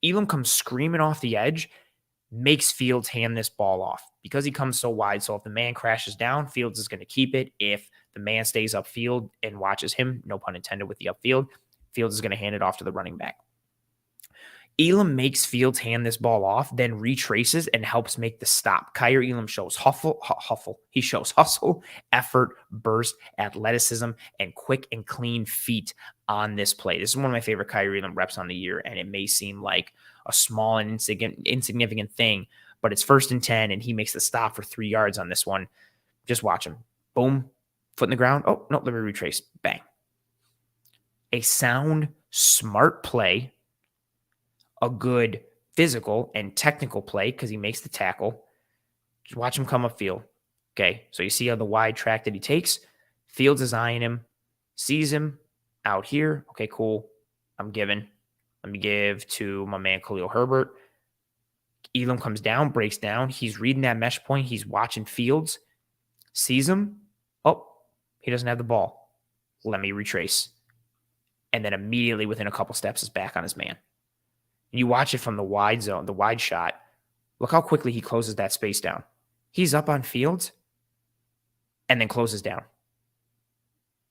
Elam comes screaming off the edge, makes Fields hand this ball off because he comes so wide. So if the man crashes down, Fields is going to keep it. If the man stays upfield and watches him, no pun intended with the upfield, Fields is going to hand it off to the running back. Elam makes Fields hand this ball off, then retraces and helps make the stop. Kaiir Elam shows hustle. He shows hustle, effort, burst, athleticism, and quick and clean feet on this play. This is one of my favorite Kaiir Elam reps on the year, and it may seem like a small and insignificant thing, but it's 1st and 10, and he makes the stop for 3 yards on this one. Just watch him. Boom. Foot in the ground. Oh, no, let me retrace. Bang. A sound, smart play. A good physical and technical play because he makes the tackle. Just watch him come upfield. Okay, so you see how the wide track that he takes. Fields is eyeing him, sees him out here. Okay, cool. I'm giving. Let me give to my man Khalil Herbert. Elam comes down, breaks down. He's reading that mesh point. He's watching Fields, sees him. Oh, he doesn't have the ball. Let me retrace. And then immediately within a couple steps is back on his man. You watch it from the wide zone, the wide shot. Look how quickly he closes that space down. He's up on Fields and then closes down.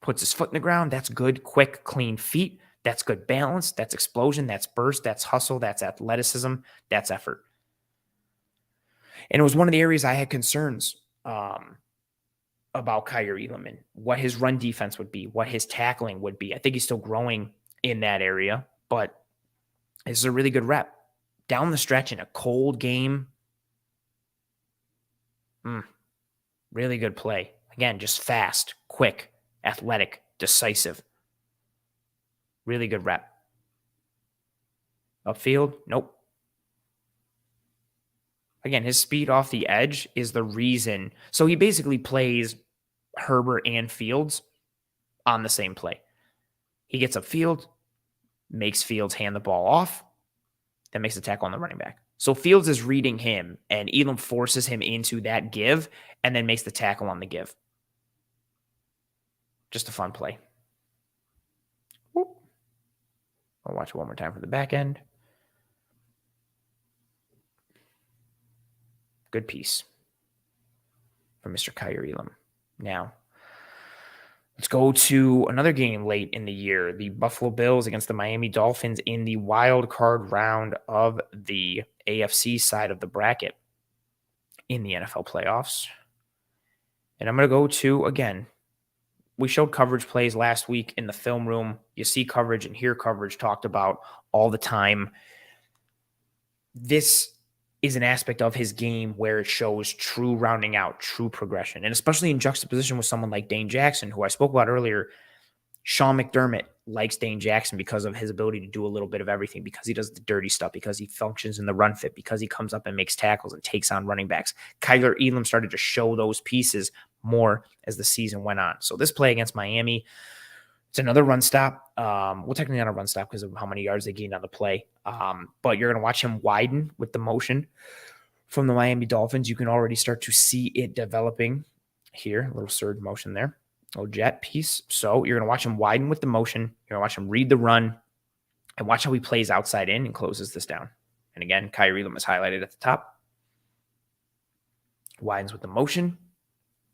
Puts his foot in the ground. That's good, quick, clean feet. That's good balance. That's explosion. That's burst. That's hustle. That's athleticism. That's effort. And it was one of the areas I had concerns about Kaiir Elam and what his run defense would be, what his tackling would be. I think he's still growing in that area, but this is a really good rep. Down the stretch in a cold game. Really good play. Again, just fast, quick, athletic, decisive. Really good rep. Upfield? Nope. Again, his speed off the edge is the reason. So he basically plays Herbert and Fields on the same play. He gets upfield, makes Fields hand the ball off, then makes the tackle on the running back. So Fields is reading him, and Elam forces him into that give and then makes the tackle on the give. Just a fun play. Whoop. I'll watch it one more time for the back end. Good piece from Mr. Kaiir Elam. Now, let's go to another game late in the year. The Buffalo Bills against the Miami Dolphins in the wild card round of the AFC side of the bracket in the NFL playoffs. And I'm going to go to, again, we showed coverage plays last week in the film room. You see coverage and hear coverage talked about all the time. This is an aspect of his game where it shows true rounding out, true progression, and especially in juxtaposition with someone like Dane Jackson, who I spoke about earlier. Sean McDermott likes Dane Jackson because of his ability to do a little bit of everything, because he does the dirty stuff, because he functions in the run fit, because he comes up and makes tackles and takes on running backs. Kaiir Elam started to show those pieces more as the season went on. So this play against Miami, it's another run stop. Well, technically not a run stop because of how many yards they gained on the play. But you're going to watch him widen with the motion from the Miami Dolphins. You can already start to see it developing here. A little surge motion there. Little jet piece. So you're going to watch him widen with the motion. You're going to watch him read the run and watch how he plays outside in and closes this down. And again, Kaiir Elam is highlighted at the top. Widens with the motion,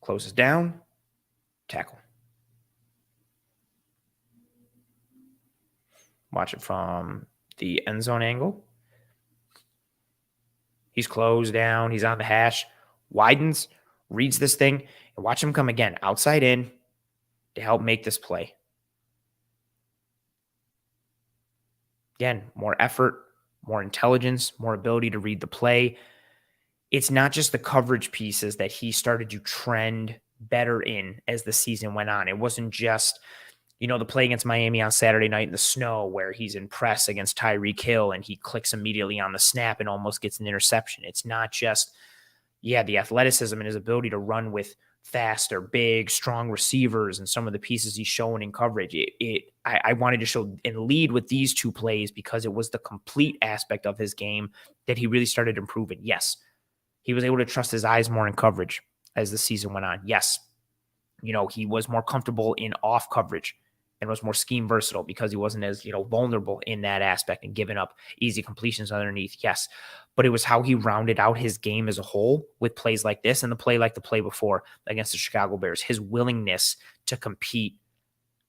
closes down, tackle. Watch it from the end zone angle. He's closed down. He's on the hash. Widens, reads this thing, and watch him come again outside in to help make this play. Again, more effort, more intelligence, more ability to read the play. It's not just the coverage pieces that he started to trend better in as the season went on. It wasn't just, the play against Miami on Saturday night in the snow where he's in press against Tyreek Hill and he clicks immediately on the snap and almost gets an interception. It's not just, the athleticism and his ability to run with fast or big, strong receivers and some of the pieces he's showing in coverage. I wanted to show and lead with these two plays because it was the complete aspect of his game that he really started improving. Yes, he was able to trust his eyes more in coverage as the season went on. Yes, he was more comfortable in off coverage and was more scheme versatile because he wasn't as, vulnerable in that aspect and giving up easy completions underneath. Yes, but it was how he rounded out his game as a whole with plays like this and the play like the play before against the Chicago Bears. His willingness to compete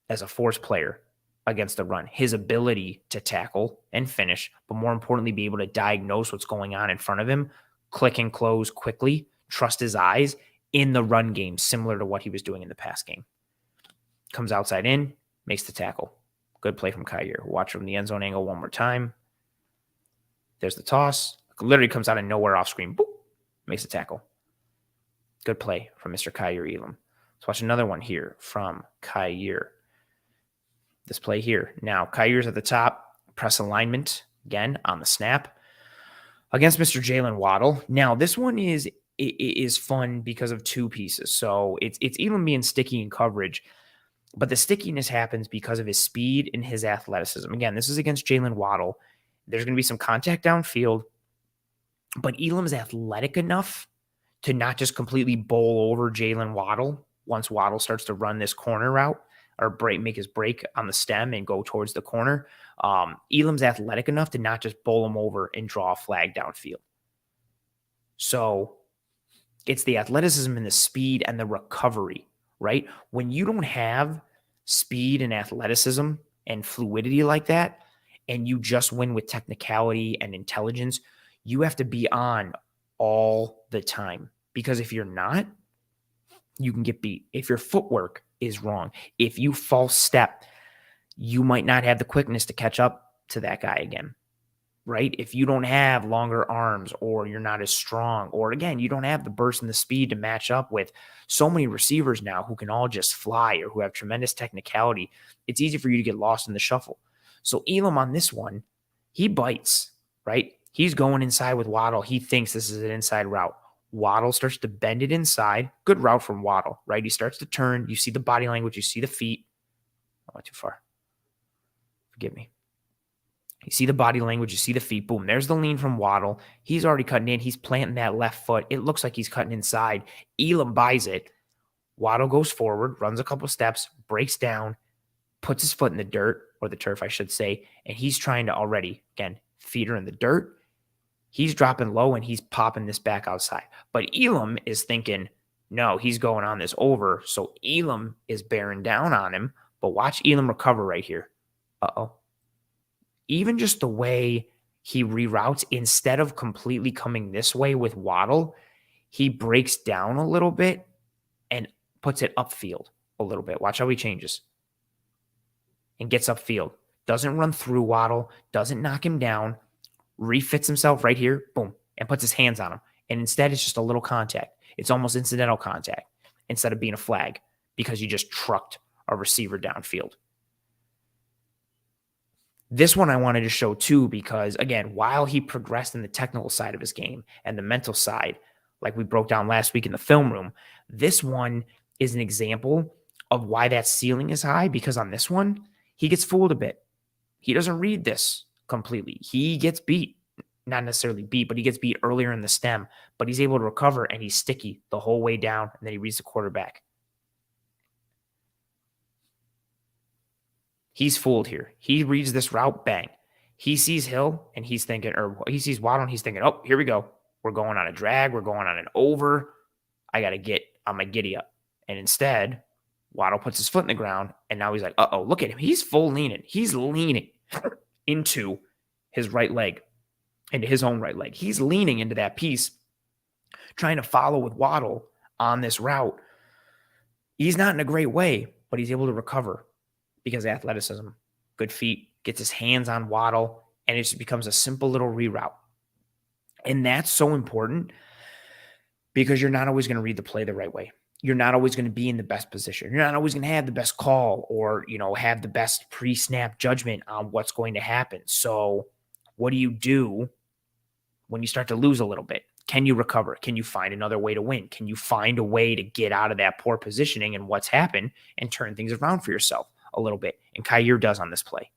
as a force player against the run, his ability to tackle and finish, but more importantly, be able to diagnose what's going on in front of him, click and close quickly, trust his eyes in the run game, similar to what he was doing in the pass game. Comes outside in, makes the tackle. Good play from Kaiir. Watch from the end zone angle one more time. There's the toss. Literally comes out of nowhere off screen. Boop, makes the tackle. Good play from Mr. Kaiir Elam. Let's watch another one here from Kaiir. This play here. Now, Kair's at the top. Press alignment, again, on the snap. Against Mr. Jalen Waddle. Now, this one is fun because of two pieces. So it's Elam being sticky in coverage, but the stickiness happens because of his speed and his athleticism. Again, this is against Jalen Waddle. There's going to be some contact downfield, but Elam's athletic enough to not just completely bowl over Jalen Waddle once Waddle starts to run this corner route or make his break on the stem and go towards the corner. Elam's athletic enough to not just bowl him over and draw a flag downfield. So it's the athleticism and the speed and the recovery, right? When you don't have speed and athleticism and fluidity like that, and you just win with technicality and intelligence, you have to be on all the time. Because if you're not, you can get beat. If your footwork is wrong, if you false step, you might not have the quickness to catch up to that guy again, right? If you don't have longer arms or you're not as strong, or again, you don't have the burst and the speed to match up with so many receivers now who can all just fly or who have tremendous technicality, it's easy for you to get lost in the shuffle. So Elam on this one, he bites, right? He's going inside with Waddle. He thinks this is an inside route. Waddle starts to bend it inside. Good route from Waddle, right? He starts to turn. You see the body language. You see the feet. I went too far. Forgive me. You see the body language, you see the feet. Boom, there's the lean from Waddle. He's already cutting in. He's planting that left foot. It looks like he's cutting inside. Elam buys it. Waddle goes forward, runs a couple steps, breaks down, puts his foot in the dirt, or the turf, I should say, and he's trying to already, again, feet are in the dirt. He's dropping low and he's popping this back outside. But Elam is thinking, no, he's going on this over. So Elam is bearing down on him. But watch Elam recover right here. Uh-oh. Even just the way he reroutes, instead of completely coming this way with Waddle, he breaks down a little bit and puts it upfield a little bit. Watch how he changes and gets upfield. Doesn't run through Waddle, doesn't knock him down, refits himself right here, boom, and puts his hands on him. And instead, it's just a little contact. It's almost incidental contact instead of being a flag because you just trucked a receiver downfield. This one I wanted to show too because, again, while he progressed in the technical side of his game and the mental side, like we broke down last week in the film room, this one is an example of why that ceiling is high, because on this one, he gets fooled a bit. He doesn't read this completely. He gets beat. Not necessarily beat, but he gets beat earlier in the stem. But he's able to recover, and he's sticky the whole way down, and then he reads the quarterback. He's fooled here. He reads this route, bang. He sees Hill, and he's thinking, or he sees Waddle, and he's thinking, oh, here we go. We're going on a drag. We're going on an over. I'm going to giddy up. And instead, Waddle puts his foot in the ground, and now he's like, uh-oh, look at him. He's full leaning. He's leaning into his right leg, into his own right leg. He's leaning into that piece, trying to follow with Waddle on this route. He's not in a great way, but he's able to recover because of athleticism, good feet, gets his hands on Waddle, and it just becomes a simple little reroute. And that's so important because you're not always going to read the play the right way. You're not always going to be in the best position. You're not always going to have the best call or, have the best pre-snap judgment on what's going to happen. So what do you do when you start to lose a little bit? Can you recover? Can you find another way to win? Can you find a way to get out of that poor positioning and what's happened and turn things around for yourself a little bit? And Kaiir does on this play.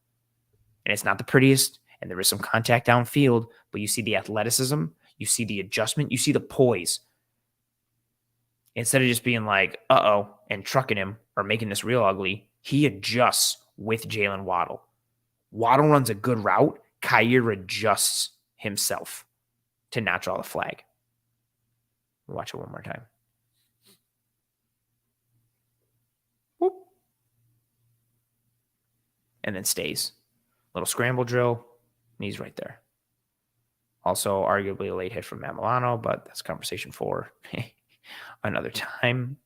And it's not the prettiest, and there is some contact downfield, but you see the athleticism, you see the adjustment, you see the poise. Instead of just being like, uh-oh, and trucking him or making this real ugly, he adjusts with Jalen Waddle. Waddle runs a good route. Kaiir adjusts himself to not draw the flag. Watch it one more time. Whoop. And then stays. Little scramble drill. And he's right there. Also, arguably a late hit from Matt Milano, but that's conversation for another time.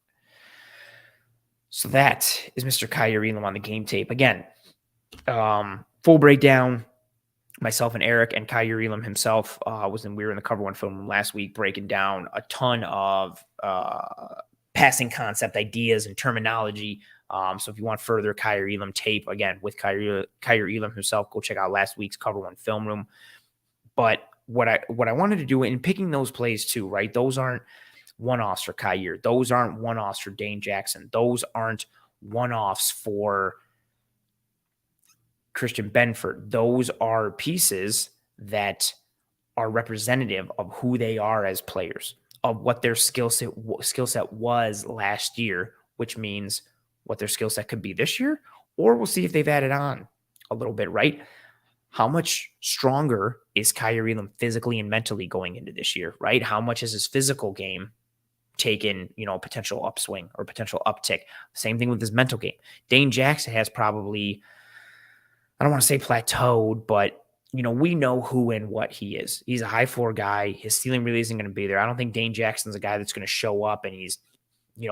So that is Mr. Kaiir Elam on the game tape. Again, full breakdown. Myself and Eric and Kaiir Elam himself we were in the Cover One film room last week breaking down a ton of passing concept ideas and terminology. So if you want further Kaiir Elam tape, again, with Kaiir Elam himself, go check out last week's Cover One film room. But what I wanted to do in picking those plays too, right? Those aren't one-offs for Kaiir. Those aren't one-offs for Dane Jackson. Those aren't one-offs for Christian Benford. Those are pieces that are representative of who they are as players, of what their skill set was last year, which means what their skill set could be this year, or we'll see if they've added on a little bit, right? How much stronger is Kaiir Elam physically and mentally going into this year, right? How much is his physical game taken, potential upswing or potential uptick? Same thing with his mental game. Dane Jackson has probably, I don't want to say plateaued, but we know who and what he is. He's a high floor guy. His ceiling really isn't going to be there. I don't think Dane Jackson's a guy that's going to show up and he's,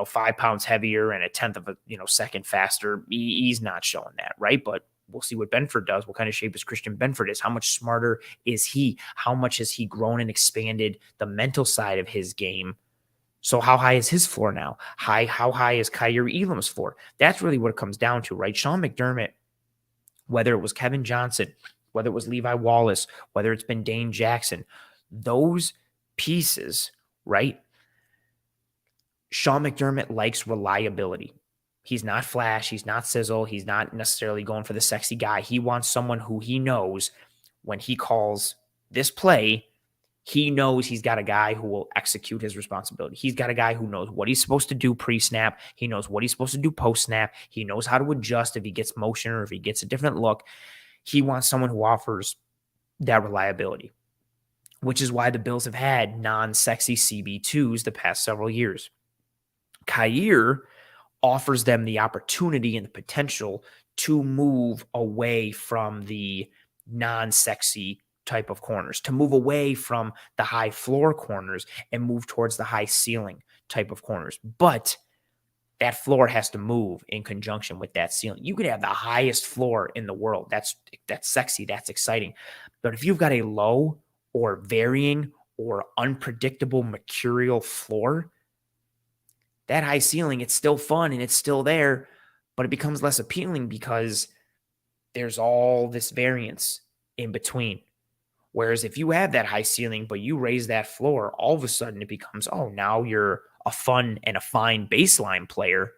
5 pounds heavier and a tenth of a, second faster. He's not showing that, right? But we'll see what Benford does. What kind of shape is Christian Benford is? How much smarter is he? How much has he grown and expanded the mental side of his game? So how high is his floor now? How high is Kaiir Elam's floor? That's really what it comes down to, right? Sean McDermott, whether it was Kevin Johnson, whether it was Levi Wallace, whether it's been Dane Jackson, those pieces, right? Sean McDermott likes reliability. He's not flash. He's not sizzle. He's not necessarily going for the sexy guy. He wants someone who he knows when he calls this play, he knows he's got a guy who will execute his responsibility. He's got a guy who knows what he's supposed to do pre-snap. He knows what he's supposed to do post-snap. He knows how to adjust if he gets motion or if he gets a different look. He wants someone who offers that reliability, which is why the Bills have had non-sexy CB2s the past several years. Kaiir offers them the opportunity and the potential to move away from the non-sexy type of corners, to move away from the high floor corners and move towards the high ceiling type of corners. But that floor has to move in conjunction with that ceiling. You could have the highest floor in the world. That's sexy. That's exciting. But if you've got a low or varying or unpredictable mercurial floor, that high ceiling, it's still fun and it's still there, but it becomes less appealing because there's all this variance in between. Whereas if you have that high ceiling, but you raise that floor, all of a sudden it becomes, oh, now you're a fun and a fine baseline player.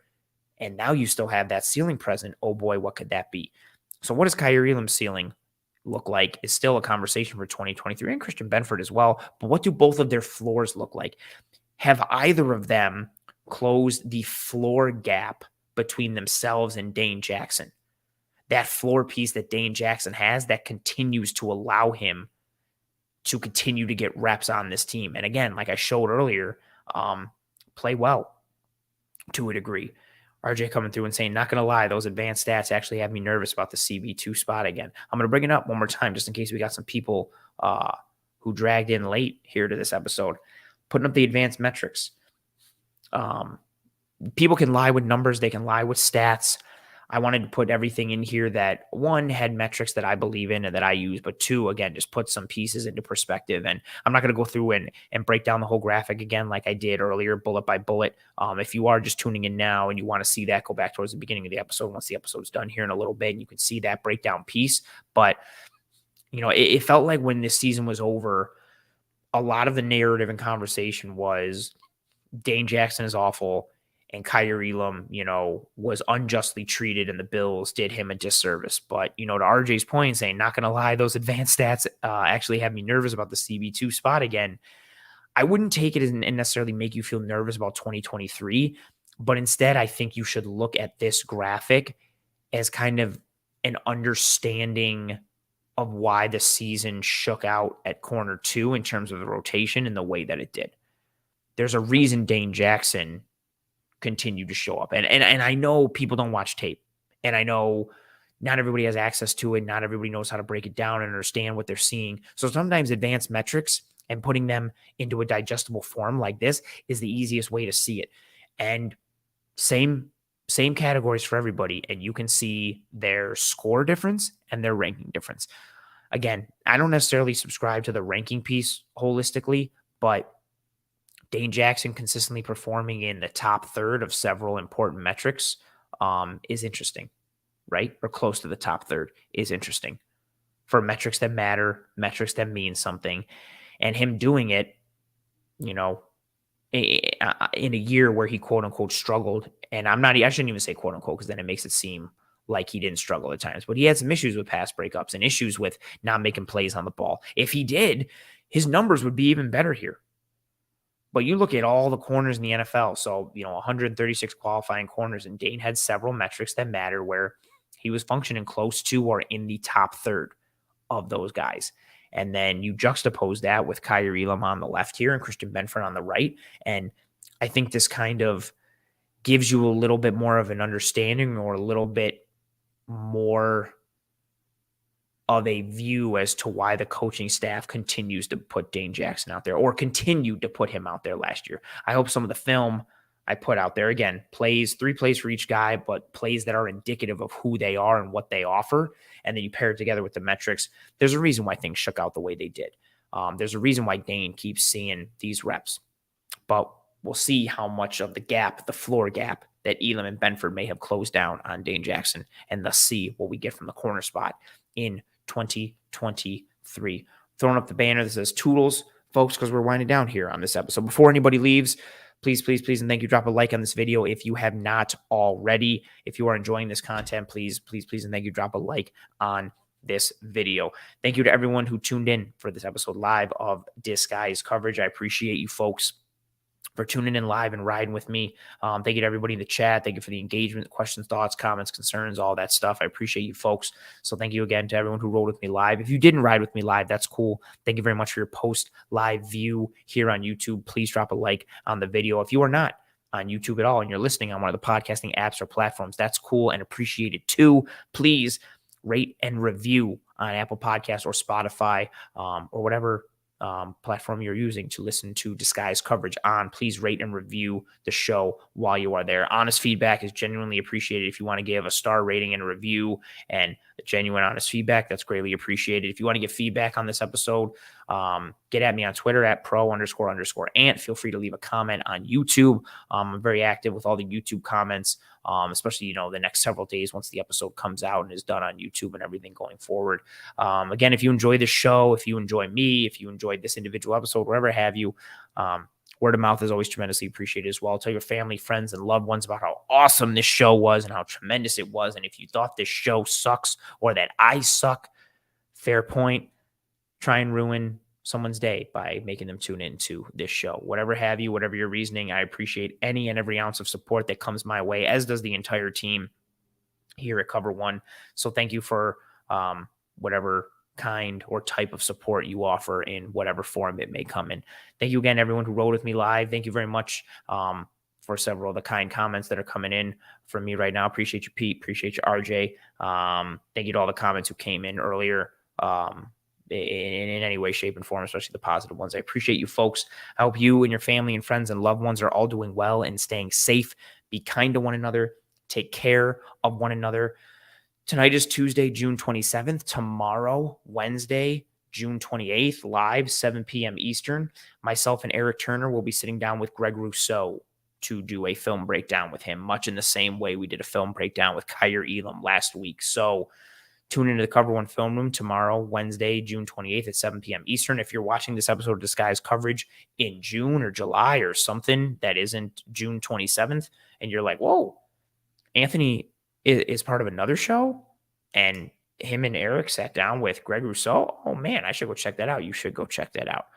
And now you still have that ceiling present. Oh boy, what could that be? So what does Kaiir Elam's ceiling look like is still a conversation for 2023 and Christian Benford as well. But what do both of their floors look like? Have either of them closed the floor gap between themselves and Dane Jackson? That floor piece that Dane Jackson has that continues to allow him to continue to get reps on this team. And again, like I showed earlier, play well to a degree. RJ coming through and saying, not going to lie, those advanced stats actually have me nervous about the CB2 spot again. I'm going to bring it up one more time just in case we got some people who dragged in late here to this episode. Putting up the advanced metrics. People can lie with numbers. They can lie with stats. I wanted to put everything in here that, one, had metrics that I believe in and that I use, but two, again, just put some pieces into perspective. And I'm not going to go through and break down the whole graphic again like I did earlier, bullet by bullet. If you are just tuning in now and you want to see that, go back towards the beginning of the episode once the episode's done here in a little bit, and you can see that breakdown piece. But, you know, it felt like when this season was over, a lot of the narrative and conversation was Dane Jackson is awful, and Kaiir Elam, you know, was unjustly treated and the Bills did him a disservice. But, you know, to RJ's point, saying, not going to lie, those advanced stats actually have me nervous about the CB2 spot again. I wouldn't take it as and necessarily make you feel nervous about 2023, but instead I think you should look at this graphic as kind of an understanding of why the season shook out at corner 2 in terms of the rotation and the way that it did. There's a reason Dane Jackson continued to show up. And I know people don't watch tape. And I know not everybody has access to it. Not everybody knows how to break it down and understand what they're seeing. So sometimes advanced metrics and putting them into a digestible form like this is the easiest way to see it. And same categories for everybody. And you can see their score difference and their ranking difference. Again, I don't necessarily subscribe to the ranking piece holistically, but Dane Jackson consistently performing in the top third of several important metrics is interesting, right? Or close to the top third is interesting for metrics that matter, metrics that mean something. And him doing it, you know, in a year where he quote unquote struggled. And I shouldn't even say quote unquote, because then it makes it seem like he didn't struggle at times, but he had some issues with pass breakups and issues with not making plays on the ball. If he did, his numbers would be even better here. But you look at all the corners in the NFL, so, you know, 136 qualifying corners, and Dane had several metrics that matter where he was functioning close to or in the top third of those guys. And then you juxtapose that with Kaiir Elam on the left here and Christian Benford on the right. And I think this kind of gives you a little bit more of an understanding or a little bit more of a view as to why the coaching staff continues to put Dane Jackson out there or continued to put him out there last year. I hope some of the film I put out there, again, 3 plays for each guy, but plays that are indicative of who they are and what they offer. And then you pair it together with the metrics. There's a reason why things shook out the way they did. There's a reason why Dane keeps seeing these reps, but we'll see how much of the gap, the floor gap, that Elam and Benford may have closed down on Dane Jackson, and thus see what we get from the corner spot in 2023. Throwing up the banner that says Toodles, folks, because we're winding down here on this episode. Before anybody leaves, please, and thank you, drop a like on this video if you have not already. If you are enjoying this content, please, and thank you, drop a like on this video. Thank you to everyone who tuned in for this episode live of Disguise Coverage. I appreciate you folks for tuning in live and riding with me. Thank you to everybody in the chat. Thank you for the engagement, questions, thoughts, comments, concerns, all that stuff. I appreciate you folks. So thank you again to everyone who rode with me live. If you didn't ride with me live, that's cool. Thank you very much for your post live view here on YouTube. Please drop a like on the video. If you are not on YouTube at all and you're listening on one of the podcasting apps or platforms, that's cool and appreciated too. Please rate and review on Apple Podcasts or Spotify or whatever platform you're using to listen to Disguise Coverage on. Please rate and review the show while you are there. Honest feedback is genuinely appreciated. If you want to give a star rating and a review and genuine honest feedback, that's greatly appreciated. If you want to give feedback on this episode, get at me on Twitter at @pro__ant. Feel free to leave a comment on YouTube. I'm very active with all the YouTube comments, especially, the next several days once the episode comes out and is done on YouTube and everything going forward. Again, if you enjoy this show, if you enjoy me, if you enjoyed this individual episode, whatever have you, word of mouth is always tremendously appreciated as well. Tell your family, friends, and loved ones about how awesome this show was and how tremendous it was. And if you thought this show sucks or that I suck, fair point. Try and ruin someone's day by making them tune into this show. Whatever have you, whatever your reasoning, I appreciate any and every ounce of support that comes my way, as does the entire team here at Cover One. So thank you for whatever kind or type of support you offer in whatever form it may come in. Thank you again, everyone who rode with me live. Thank you very much for several of the kind comments that are coming in from me right now. Appreciate you, Pete. Appreciate you, RJ. Thank you to all the comments who came in earlier in any way, shape, and form, especially the positive ones. I appreciate you folks. I hope you and your family and friends and loved ones are all doing well and staying safe. Be kind to one another. Take care of one another. Tonight is Tuesday, June 27th. Tomorrow, Wednesday, June 28th, live, 7 p.m. Eastern. Myself and Eric Turner will be sitting down with Greg Rousseau to do a film breakdown with him, much in the same way we did a film breakdown with Kaiir Elam last week. So tune into the Cover One Film Room tomorrow, Wednesday, June 28th at 7 p.m. Eastern. If you're watching this episode of Disguise Coverage in June or July or something that isn't June 27th, and you're like, whoa, Anthony is part of another show, and him and Eric sat down with Greg Rousseau, oh man, I should go check that out. You should go check that out.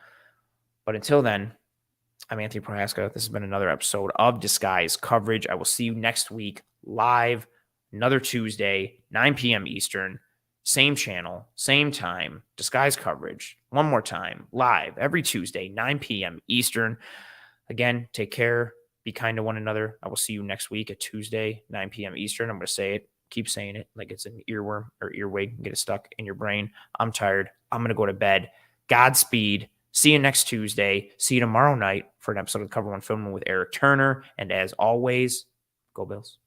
But until then, I'm Anthony Prohaska. This has been another episode of Disguise Coverage. I will see you next week live, another Tuesday, 9 p.m. Eastern, same channel, same time, Disguise Coverage. One more time, live every Tuesday, 9 p.m. Eastern. Again, take care. Be kind to one another. I will see you next week at Tuesday, 9 p.m. Eastern. I'm going to say it. Keep saying it like it's an earworm or earwig and get it stuck in your brain. I'm tired. I'm going to go to bed. Godspeed. See you next Tuesday. See you tomorrow night for an episode of Cover One Film Room with Eric Turner. And as always, go Bills.